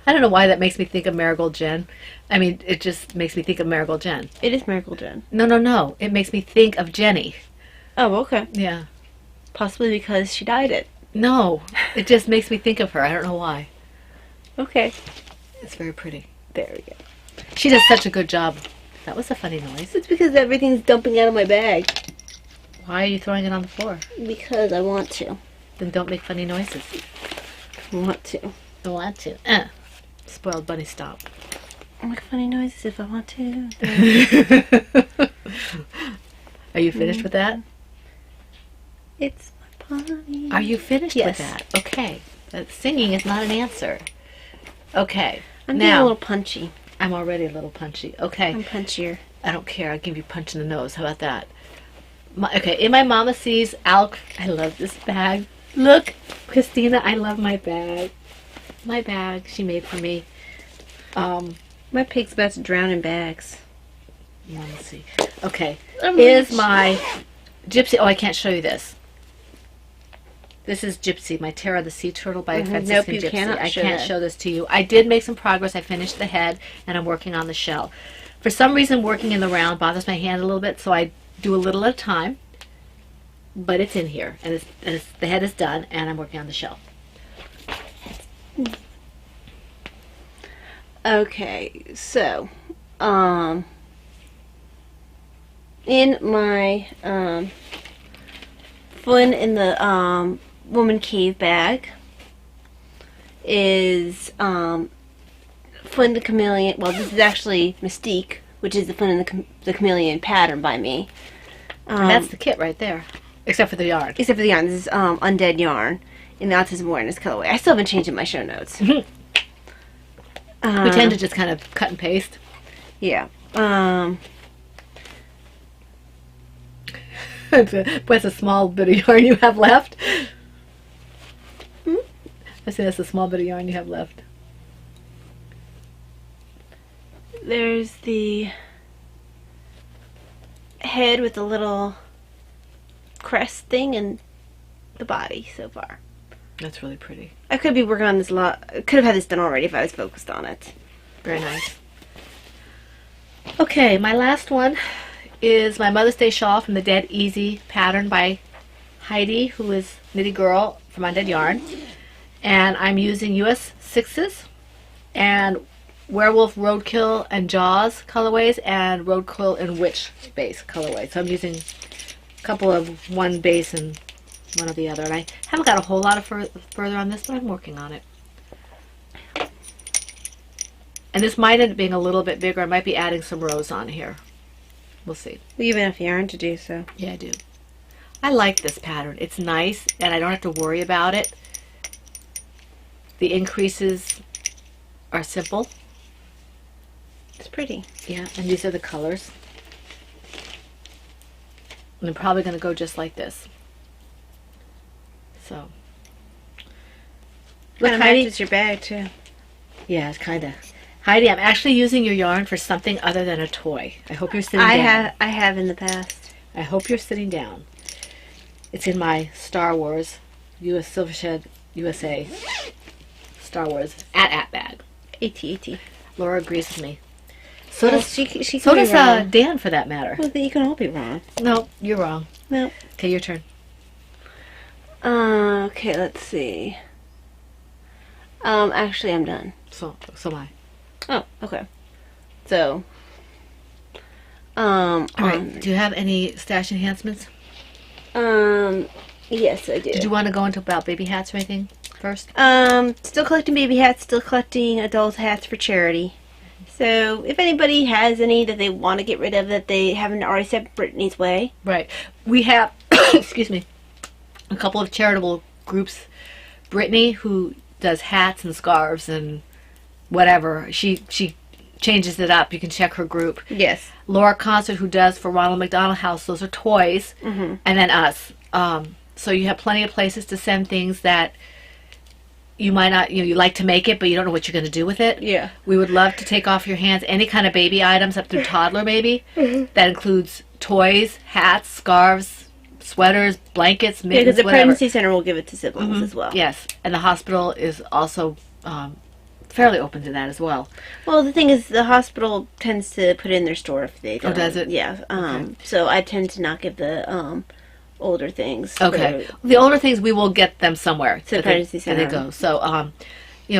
I don't know why that makes me think of Marigold Jen. I mean, it just makes me think of Marigold Jen. It is Marigold Jen. No. It makes me think of Jenny. Oh, okay. Yeah. Possibly because she dyed it. No, it just makes me think of her. I don't know why. Okay. It's very pretty. There we go. She does such a good job. That was a funny noise. It's because everything's dumping out of my bag. Why are you throwing it on the floor? Because I want to. Then don't make funny noises. I want to. I want to. Spoiled bunny, stop. I make funny noises if I want to. Are you finished with that? It's my pony. Are you finished Yes. with that? Okay. Singing is not an answer. Okay. I'm getting a now, little punchy. I'm already a little punchy. Okay. I'm punchier. I don't care. I'll give you a punch in the nose. How about that? Okay, in my Mama Sees Alc. I love this bag. Look, Christina, I love my bag. My bag she made for me. My pig's about to drown in bags. Let me see. Okay, is my Gypsy. Oh, I can't show you this. This is Gypsy, my Terra the Sea Turtle by Franciscan Nope, you Gypsy. cannot I show can't that. show this to you. I did make some progress. I finished the head, and I'm working on the shell. For some reason, working in the round bothers my hand a little bit, so I do a little at a time. But it's in here, and the head is done, and I'm working on the shell. Okay, so, in my, Fun in the, Woman Cave bag is, Fun the Chameleon, well, this is actually Mystique, which is the Fun in the Chameleon pattern by me. And that's the kit right there, except for the yarn. Except for the yarn, this is, Undead yarn in the Autism Awareness colorway. I still haven't changed in my show notes. We tend to just kind of cut and paste. Yeah. What's a small bit of yarn you have left? I say that's a small bit of yarn you have left. There's the head with the little crest thing and the body so far. That's really pretty. I could be working on this a lot. I could have had this done already if I was focused on it. Very nice. Okay, my last one is my Mother's Day shawl from the Dead Easy pattern by Heidi, who is Knitty Girl from Undead Yarn. And I'm using US 6s and Werewolf, Roadkill, and Jaws colorways, and Roadkill and Witch base colorways. So I'm using a couple of one base and one of the other. And I haven't got a whole lot of further on this, but I'm working on it. And this might end up being a little bit bigger. I might be adding some rows on here. We'll see. We have enough yarn to do so. Yeah, I do. I like this pattern. It's nice, and I don't have to worry about it. The increases are simple. It's pretty. Yeah, and these are the colors. And I'm probably going to go just like this. So. Look, Kind of Heidi. matches your bag too. Yeah, it's kind of. Heidi, I'm actually using your yarn for something other than a toy. I hope you're sitting down. I have in the past. I hope you're sitting down. It's in my Star Wars US Silvershed USA Star Wars at bag. AT. Laura agrees with me. So Well, does she so could be does wrong. Dan, for that matter. Well, then you can all be wrong. No, you're wrong. No. Okay, your turn. Okay, let's see. Actually, I'm done. So am I. Oh, okay. So, All right. Do you have any stash enhancements? yes, I do. Did you want to go into about baby hats or anything first? Still collecting baby hats, still collecting adult hats for charity. So, if anybody has any that they want to get rid of that they haven't already sent Brittany's way. Right. We have, excuse me, a couple of charitable groups. Brittany, who does hats and scarves and whatever, she changes it up. You can check her group. Yes. Laura Concert, who does for Ronald McDonald House, those are toys. Mm-hmm. And then us. So you have plenty of places to send things that you might not, you like to make it, but you don't know what you're going to do with it. Yeah. We would love to take off your hands any kind of baby items up through toddler baby. That includes toys, hats, scarves, sweaters, blankets, Yeah, mittens, because the whatever. pregnancy center will give it to siblings as well. Yes, and the hospital is also fairly open to that as well. Well, the thing is, the hospital tends to put it in their store if they don't. Oh, does it? Yeah. Okay. So I tend to not give the older things. Okay. for- The older things, we will get them somewhere. To the that pregnancy they center. go. So,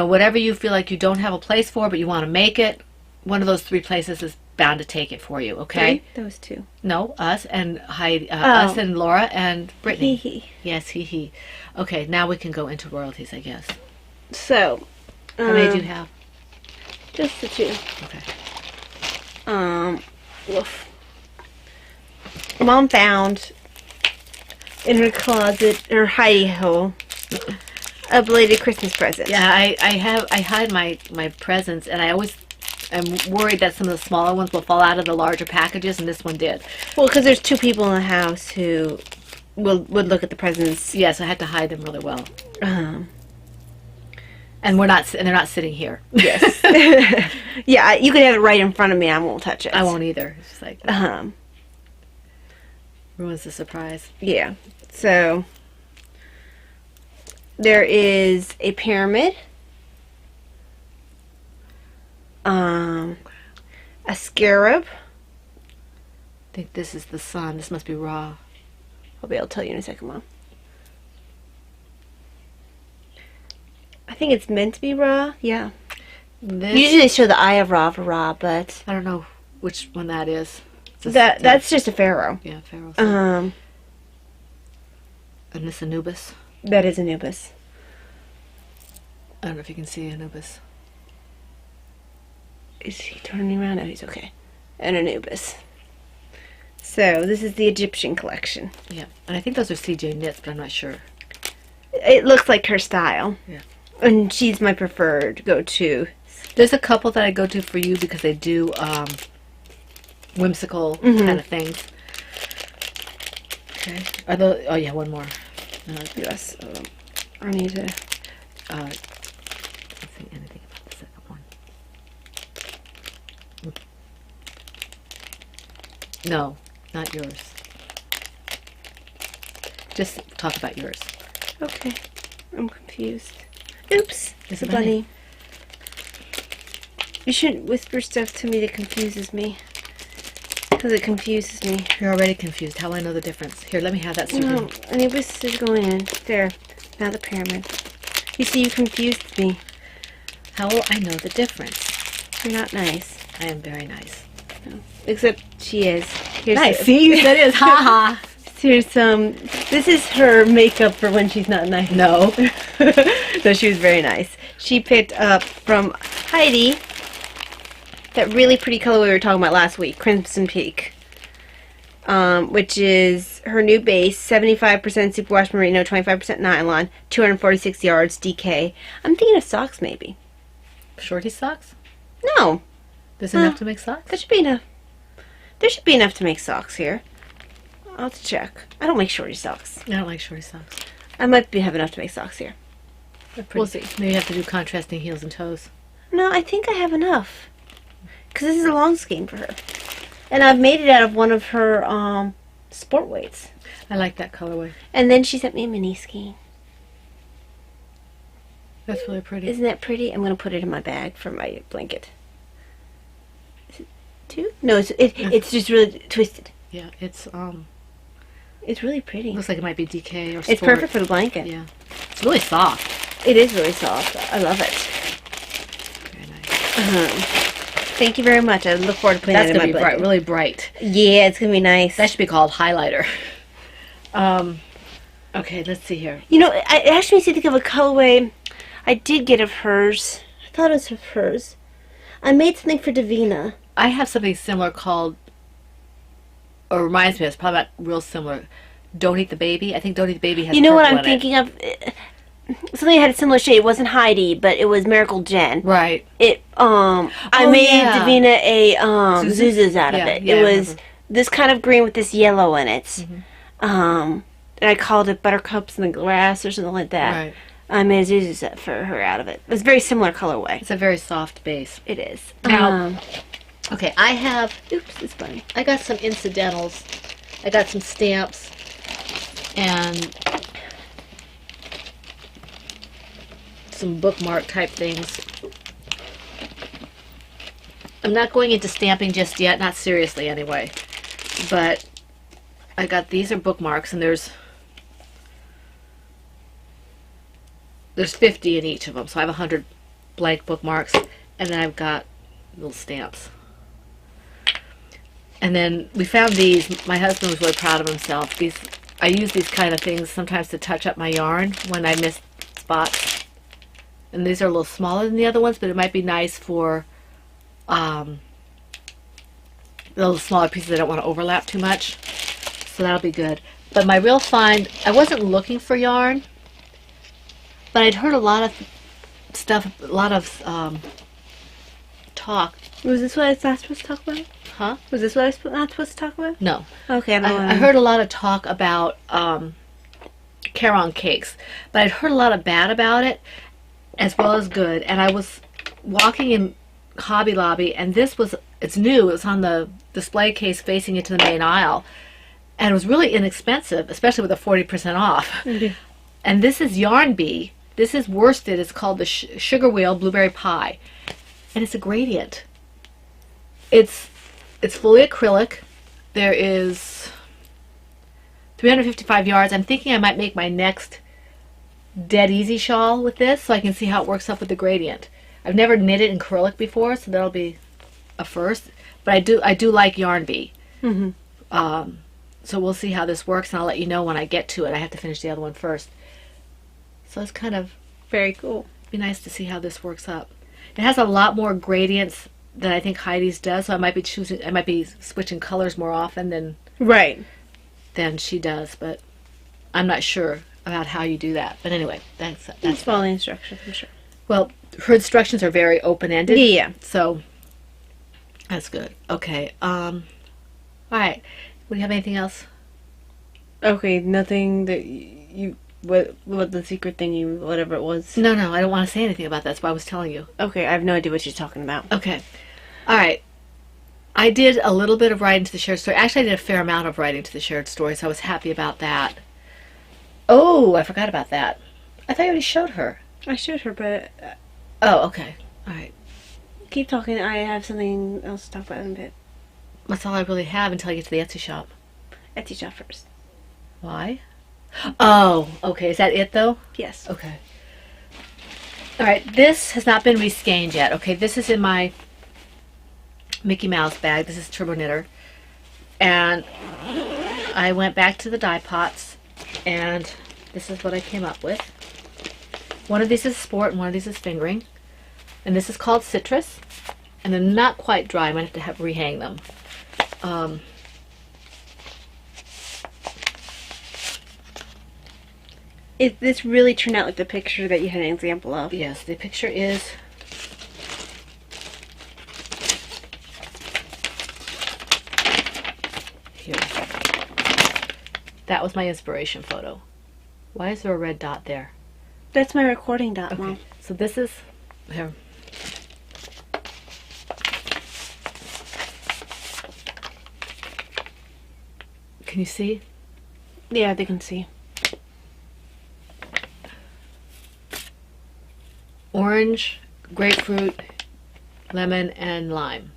whatever you feel like you don't have a place for, but you want to make it, one of those three places is bound to take it for you, okay? Three? Those two. No, us and Heidi, Oh. us and Laura and Brittany. Hee. Yes, he. Okay, now we can go into royalties, I guess. So. How many do you have? Just the two. Okay. Woof. Mom found in her closet, her hidey hole, a belated Christmas present. Yeah, I hide my presents, and I always I'm worried that some of the smaller ones will fall out of the larger packages, and this one did. Well, because there's 2 people in the house who would look at the presents. Yes, I had to hide them really well. Um, And they're not sitting here. yes. Yeah, you could have it right in front of me. I won't touch it. I won't either. It's just like Um, ruins the surprise. yeah. So there is a pyramid. A scarab. I think this is the sun. This must be raw. I'll be able to tell you in a second, Mom. I think it's meant to be raw. Yeah. This, Usually they show the eye of Ra for Ra, but I don't know which one that is. that's just a pharaoh. Yeah, Pharaoh. Um, And this Anubis. that is Anubis. I don't know if you can see Anubis. Is he turning around? No, he's okay. And Anubis. So this is the Egyptian collection. Yeah, and I think those are CJ knits, but I'm not sure. It looks like her style. Yeah. And she's my preferred go-to. There's a couple that I go to for you because they do whimsical kind of things. Okay. Oh yeah, one more. Yes. I need to... Let's see anything about the second one. No, not yours. Just talk about yours. Okay. I'm confused. Oops. It's It's a bunny. You shouldn't whisper stuff to me that confuses me. Because it confuses me. You're already confused. How will I know the difference? Here, let me have that. So you No, can- Anubis is going in. There. Now the pyramid. You see, you confused me. How will I know the difference? You're not nice. I am very nice. Except she is. Here's Nice. See, that is. Ha ha. Here's some. This is her makeup for when she's not nice. No. No, she was very nice. She picked up from Heidi that really pretty color we were talking about last week, Crimson Peak, which is her new base, 75% superwash merino, 25% nylon, 246 yards, DK. I'm thinking of socks, maybe. Shorty socks? No, This enough to make socks? that should be enough. There should be enough to make socks here. I'll have to check. I don't make shorty socks. I don't like shorty socks. I might have enough to make socks here. We'll see. Maybe you have to do contrasting heels and toes. No, I think I have enough. Because this is a long skein for her. And I've made it out of one of her sport weights. I like that colorway. And then she sent me a mini skein. That's really pretty. Isn't that pretty? I'm going to put it in my bag for my blanket. Is it 2? No, it's just really twisted. Yeah, it's It's really pretty. looks like it might be DK or sport. It's perfect for the blanket. Yeah. It's really soft. It is really soft. I love it. Very nice. Thank you very much. I look forward to putting That's that in gonna my be blanket. really bright. Yeah, it's going to be nice. That should be called highlighter. Okay, let's see here. You know, it actually makes me think of a colorway I did get of hers. I thought it was of hers. I made something for Davina. I have something similar called, or reminds me, it's probably not real similar. Don't Eat the Baby. I think Don't Eat the Baby has. You know what purple I'm in it. thinking of? Something that had a similar shade. It wasn't Heidi, but it was Miracle Jen. Right. It I Oh, made yeah. Davina a Zuzus? Zuzus out of Yeah, it. yeah, I It was remember. this kind of green with this yellow in it. And I called it Buttercups in the Grass or something like that. Right. I made a Zuzu set for her out of it. It was a very similar colorway. It's a very soft base. It is. Now- Okay, I have. Oops, it's funny. I got some incidentals. I got some stamps and some bookmark type things. I'm not going into stamping just yet, not seriously anyway. But I got these are bookmarks, and there's 50 in each of them, so I have 100 blank bookmarks, and then I've got little stamps. And then we found these. My husband was really proud of himself. I use these kind of things sometimes to touch up my yarn when I miss spots. And these are a little smaller than the other ones, but it might be nice for little smaller pieces I don't want to overlap too much. So that'll be good. But my real find, I wasn't looking for yarn, but I'd heard a lot of stuff, a lot of talk Was this what I was not supposed to talk about? Huh? Was this what I was not supposed to talk about? No. Okay, I heard a lot of talk about Caron cakes, but I'd heard a lot of bad about it as well as good. And I was walking in Hobby Lobby, and it's new. It was on the display case facing into the main aisle, and it was really inexpensive, especially with a 40% off. Mm-hmm. And this is Yarn Bee. This is worsted. It's called the Sugar Wheel Blueberry Pie, and it's a gradient. It's fully acrylic. There is 355 yards. I'm thinking I might make my next dead easy shawl with this, so I can see how it works up with the gradient. I've never knitted in acrylic before, so that'll be a first. But I do like Yarn Bee. Mm-hmm. So we'll see how this works, and I'll let you know when I get to it. I have to finish the other one first. So it's kind of Very cool. be nice to see how this works up. It has a lot more gradients than I think Heidi's does, so I might be switching colors more often than she does, but I'm not sure about how you do that. But anyway, that's follow the instructions, I'm sure. well, her instructions are very open-ended. Yeah. So that's good. Okay. All right. Do you have anything else? Okay, nothing that you what the secret thing whatever it was. No, I don't want to say anything about that. That's why I was telling you. Okay, I have no idea what you're talking about. Okay. All right. I did a little bit of writing to the shared story. Actually, I did a fair amount of writing to the shared story, so I was happy about that. Oh, I forgot about that. I thought you already showed her. I showed her, but Oh, okay. All right. keep talking. I have something else to talk about in a bit. That's all I really have until I get to the Etsy shop. Etsy shop first. Why? Oh, okay. Is that it, though? Yes. Okay. All right. This has not been reskeined yet. Okay, this is in my Mickey Mouse bag. This is Turbo Knitter. And I went back to the dye pots, and this is what I came up with. One of these is sport, and one of these is fingering. And this is called Citrus. And they're not quite dry. I might have to rehang them. This really turned out like the picture that you had an example of. Yes, the picture is... here. That was my inspiration photo. Why is there a red dot there? That's my recording dot, Okay, Mom. so this is... here. Can you see? Yeah, they can see. Orange, grapefruit, lemon, and lime.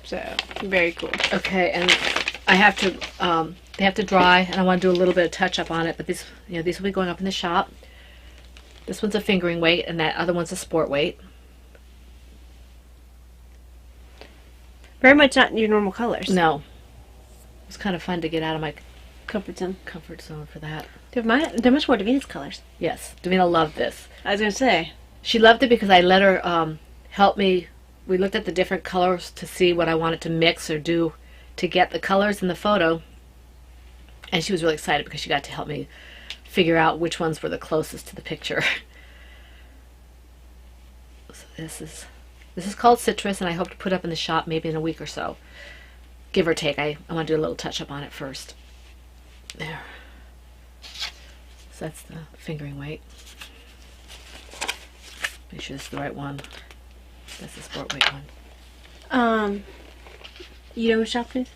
So, very cool. Okay, and I have to, they have to dry, and I want to do a little bit of touch-up on it, but these will be going up in the shop. This one's a fingering weight, and that other one's a sport weight. Very much not your normal colors. No. It was kind of fun to get out of my Comfort zone. comfort zone for that. They're much more Davina's colors. Yes, Davina loved this. I was going to say. She loved it because I let her help me. We looked at the different colors to see what I wanted to mix or do to get the colors in the photo. And she was really excited because she got to help me figure out which ones were the closest to the picture. So this is called Citrus, and I hope to put up in the shop maybe in a week or so. Give or take. I want to do a little touch up on it first. There. So that's the fingering weight. Make sure this is the right one. That's the sport weight one. You know what shop is?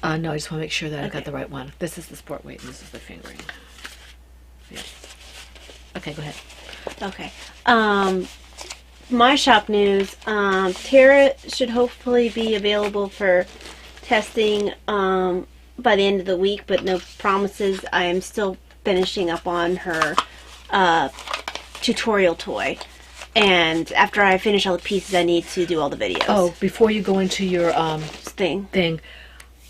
No, I just want to make sure that I Okay. got the right one. This is the sport weight, and this is the fingering. Yeah. Okay, go ahead. Okay. My shop news. Tara should hopefully be available for testing by the end of the week, but no promises. I am still finishing up on her tutorial toy. And after I finish all the pieces, I need to do all the videos. Oh, before you go into your thing.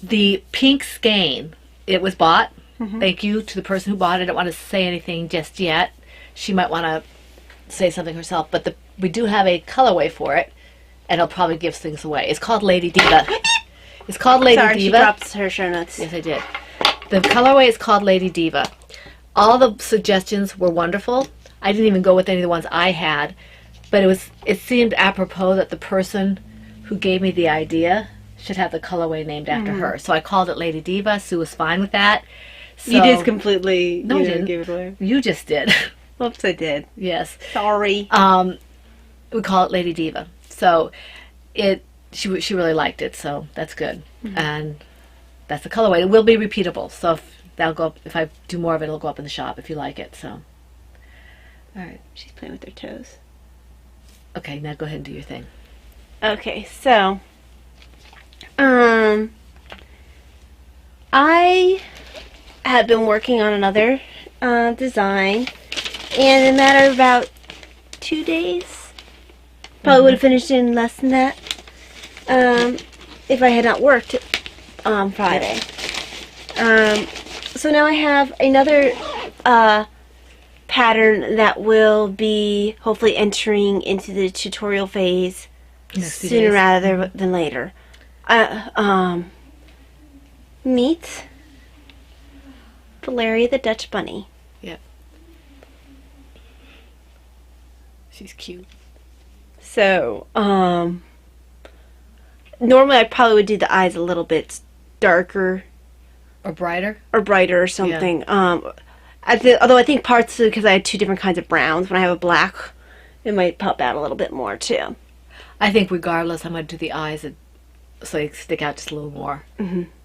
The pink skein, it was bought. Thank you to the person who bought it. I don't want to say anything just yet. She might want to say something herself, but we do have a colorway for it, and it'll probably give things away. It's called Lady Diva. It's called Lady Sorry, Diva. she dropped her show notes. Yes, I did. The colorway is called Lady Diva. All the suggestions were wonderful. I didn't even go with any of the ones I had, but it seemed apropos that the person who gave me the idea, should have the colorway named after her. So I called it Lady Diva. Sue was fine with that. So, You just completely No, I didn't. gave it away. You just did. Whoops, I did. Yes. Sorry. We call it Lady Diva. So she really liked it, so that's good. And that's the colorway. It will be repeatable. So that'll go up, if I do more of it, it'll go up in the shop if you like it. So, all right. She's playing with her toes. Okay, now go ahead and do your thing. Okay, so I have been working on another design, and in a matter of about 2 days, probably would have finished in less than that if I had not worked on Friday. So now I have another pattern that will be hopefully entering into the tutorial phase sooner rather than later. Meet Valeria the Dutch Bunny. Yep. She's cute. So, normally I probably would do the eyes a little bit darker Or brighter. or brighter or something. Although I think partly because I had two different kinds of browns. When I have a black, it might pop out a little bit more too. I think regardless, I'm going to do the eyes so they stick out just a little more.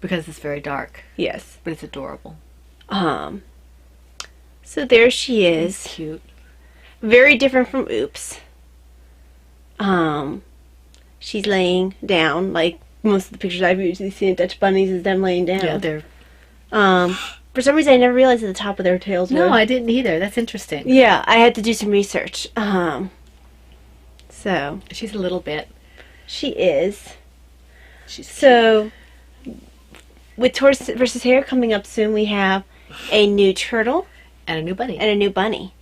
Because it's very dark. Yes. But it's adorable. So there she is. It's cute. Very different from Oops. She's laying down, like most of the pictures I've usually seen of Dutch bunnies is them laying down. Yeah, they're... For some reason I never realized at the top of their tails were. No, I didn't either. That's interesting. Yeah, I had to do some research. So She's a little bit. she is. She's So with Tortoise versus Hare coming up soon, we have a new turtle and a new bunny. and a new bunny.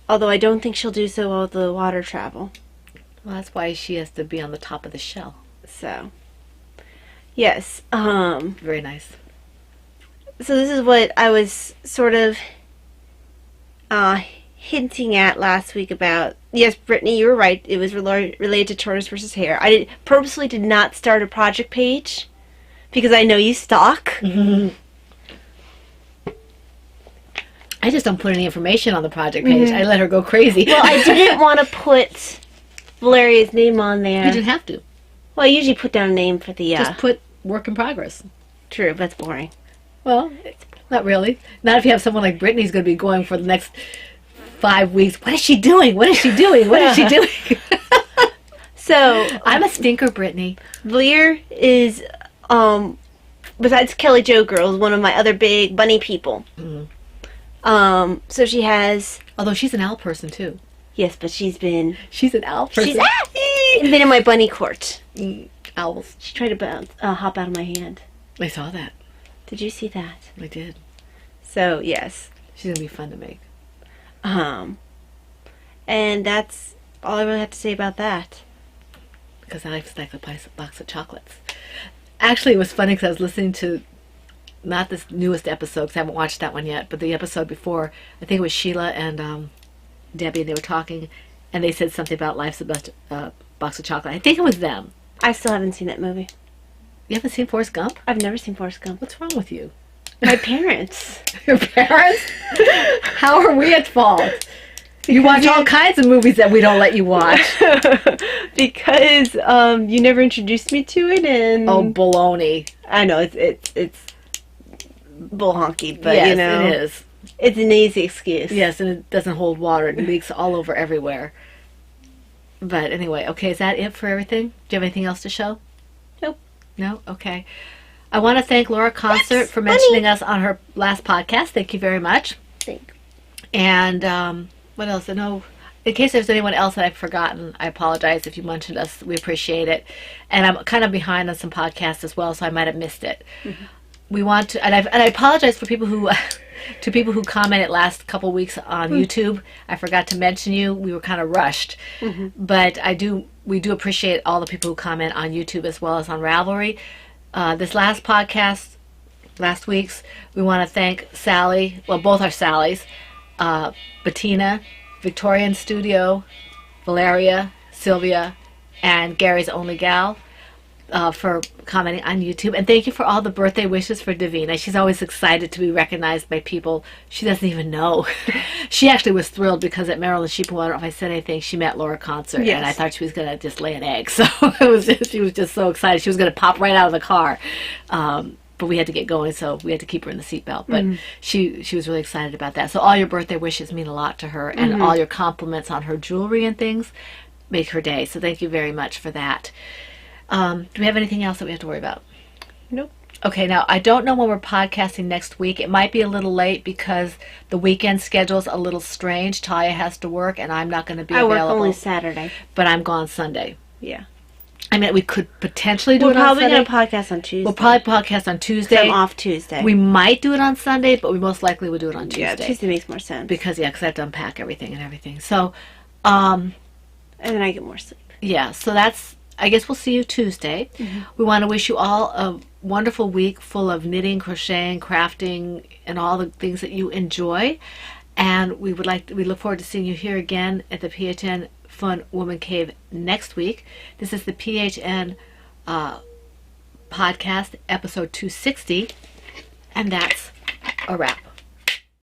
Although I don't think she'll do so well with the water travel. Well, that's why she has to be on the top of the shell. So yes. Very nice. So this is what I was sort of hinting at last week about. Yes, Brittany, you were right. It was related to Tortoise versus Hare. I purposely did not start a project page because I know you stalk. I just don't put any information on the project page. I let her go crazy. Well, I didn't want to put Valeria's name on there. You didn't have to. Well, I usually put down a name for the... Just put work in progress. True, that's boring. Well, not really. Not if you have someone like Brittany's going to be going for the next 5 weeks. What is she doing? What is she doing? What is she doing? So, I'm a stinker, Brittany. Valier is, besides Kelly Jo Girls, one of my other big bunny people. So she has... Although she's an owl person, too. Yes, but she's been... She's an owl person. She's been in my bunny court. Owls. She tried to hop out of my hand. I saw that. Did you see that? I did. So, yes. She's going to be fun to make. And that's all I really have to say about that. Because I like to stack a box of chocolates. Actually, it was funny because I was listening to, not this newest episode, because I haven't watched that one yet, but the episode before, I think it was Sheila and Debbie, and they were talking, and they said something about Life's a Box of Chocolate. I think it was them. I still haven't seen that movie. You haven't seen Forrest Gump? I've never seen Forrest Gump. What's wrong with you? My parents. Your parents? How are we at fault? You watch all kinds of movies that we don't let you watch. Because you never introduced me to it, and Oh, baloney. I know it's bull honky, but Yes, you know it is. it's an easy excuse. Yes, and it doesn't hold water. It leaks all over everywhere. But anyway, okay, is that it for everything? Do you have anything else to show? Nope. No? Okay. I want to thank Laura Concert for mentioning us on her last podcast. Thank you very much. Thanks. And what else? I know, in case there's anyone else that I've forgotten, I apologize if you mentioned us. We appreciate it. And I'm kind of behind on some podcasts as well, so I might have missed it. We want to, and I apologize for people who, to people who commented last couple weeks on YouTube. I forgot to mention you. We were kind of rushed, but we do appreciate all the people who comment on YouTube as well as on Ravelry. This last podcast, last week's, we want to thank Sally. Well, both our Sallys, Bettina, Victorian Studio, Valeria, Sylvia, and Gary's Only Gal for commenting on YouTube. And thank you for all the birthday wishes for Davina. She's always excited to be recognized by people she doesn't even know. She actually was thrilled because at Maryland Sheeple, I don't know if I said anything, she met Laura Concert, Yes. and I thought she was going to just lay an egg. So she was just so excited. She was going to pop right out of the car. But we had to get going, so we had to keep her in the seatbelt. But she was really excited about that. So all your birthday wishes mean a lot to her, and all your compliments on her jewelry and things make her day. So thank you very much for that. Do we have anything else that we have to worry about? Nope. Okay, now I don't know when we're podcasting next week. It might be a little late because the weekend schedule's a little strange. Talia has to work, and I'm not going to be available. I work only Saturday. But I'm gone Sunday. Yeah. I mean, we could potentially do We're it on probably Sunday. going to podcast on Tuesday. We'll probably podcast on Tuesday. I'm off Tuesday. We might do it on Sunday, but we most likely will do it on Tuesday. Yeah, Tuesday makes more sense. Because I have to unpack everything and everything. So, and then I get more sleep. yeah, so that's, I guess we'll see you Tuesday. We want to wish you all a wonderful week full of knitting, crocheting, crafting, and all the things that you enjoy. And we look forward to seeing you here again at the PHN Fun Woman Cave next week. This is the PHN podcast, episode 260, and that's a wrap.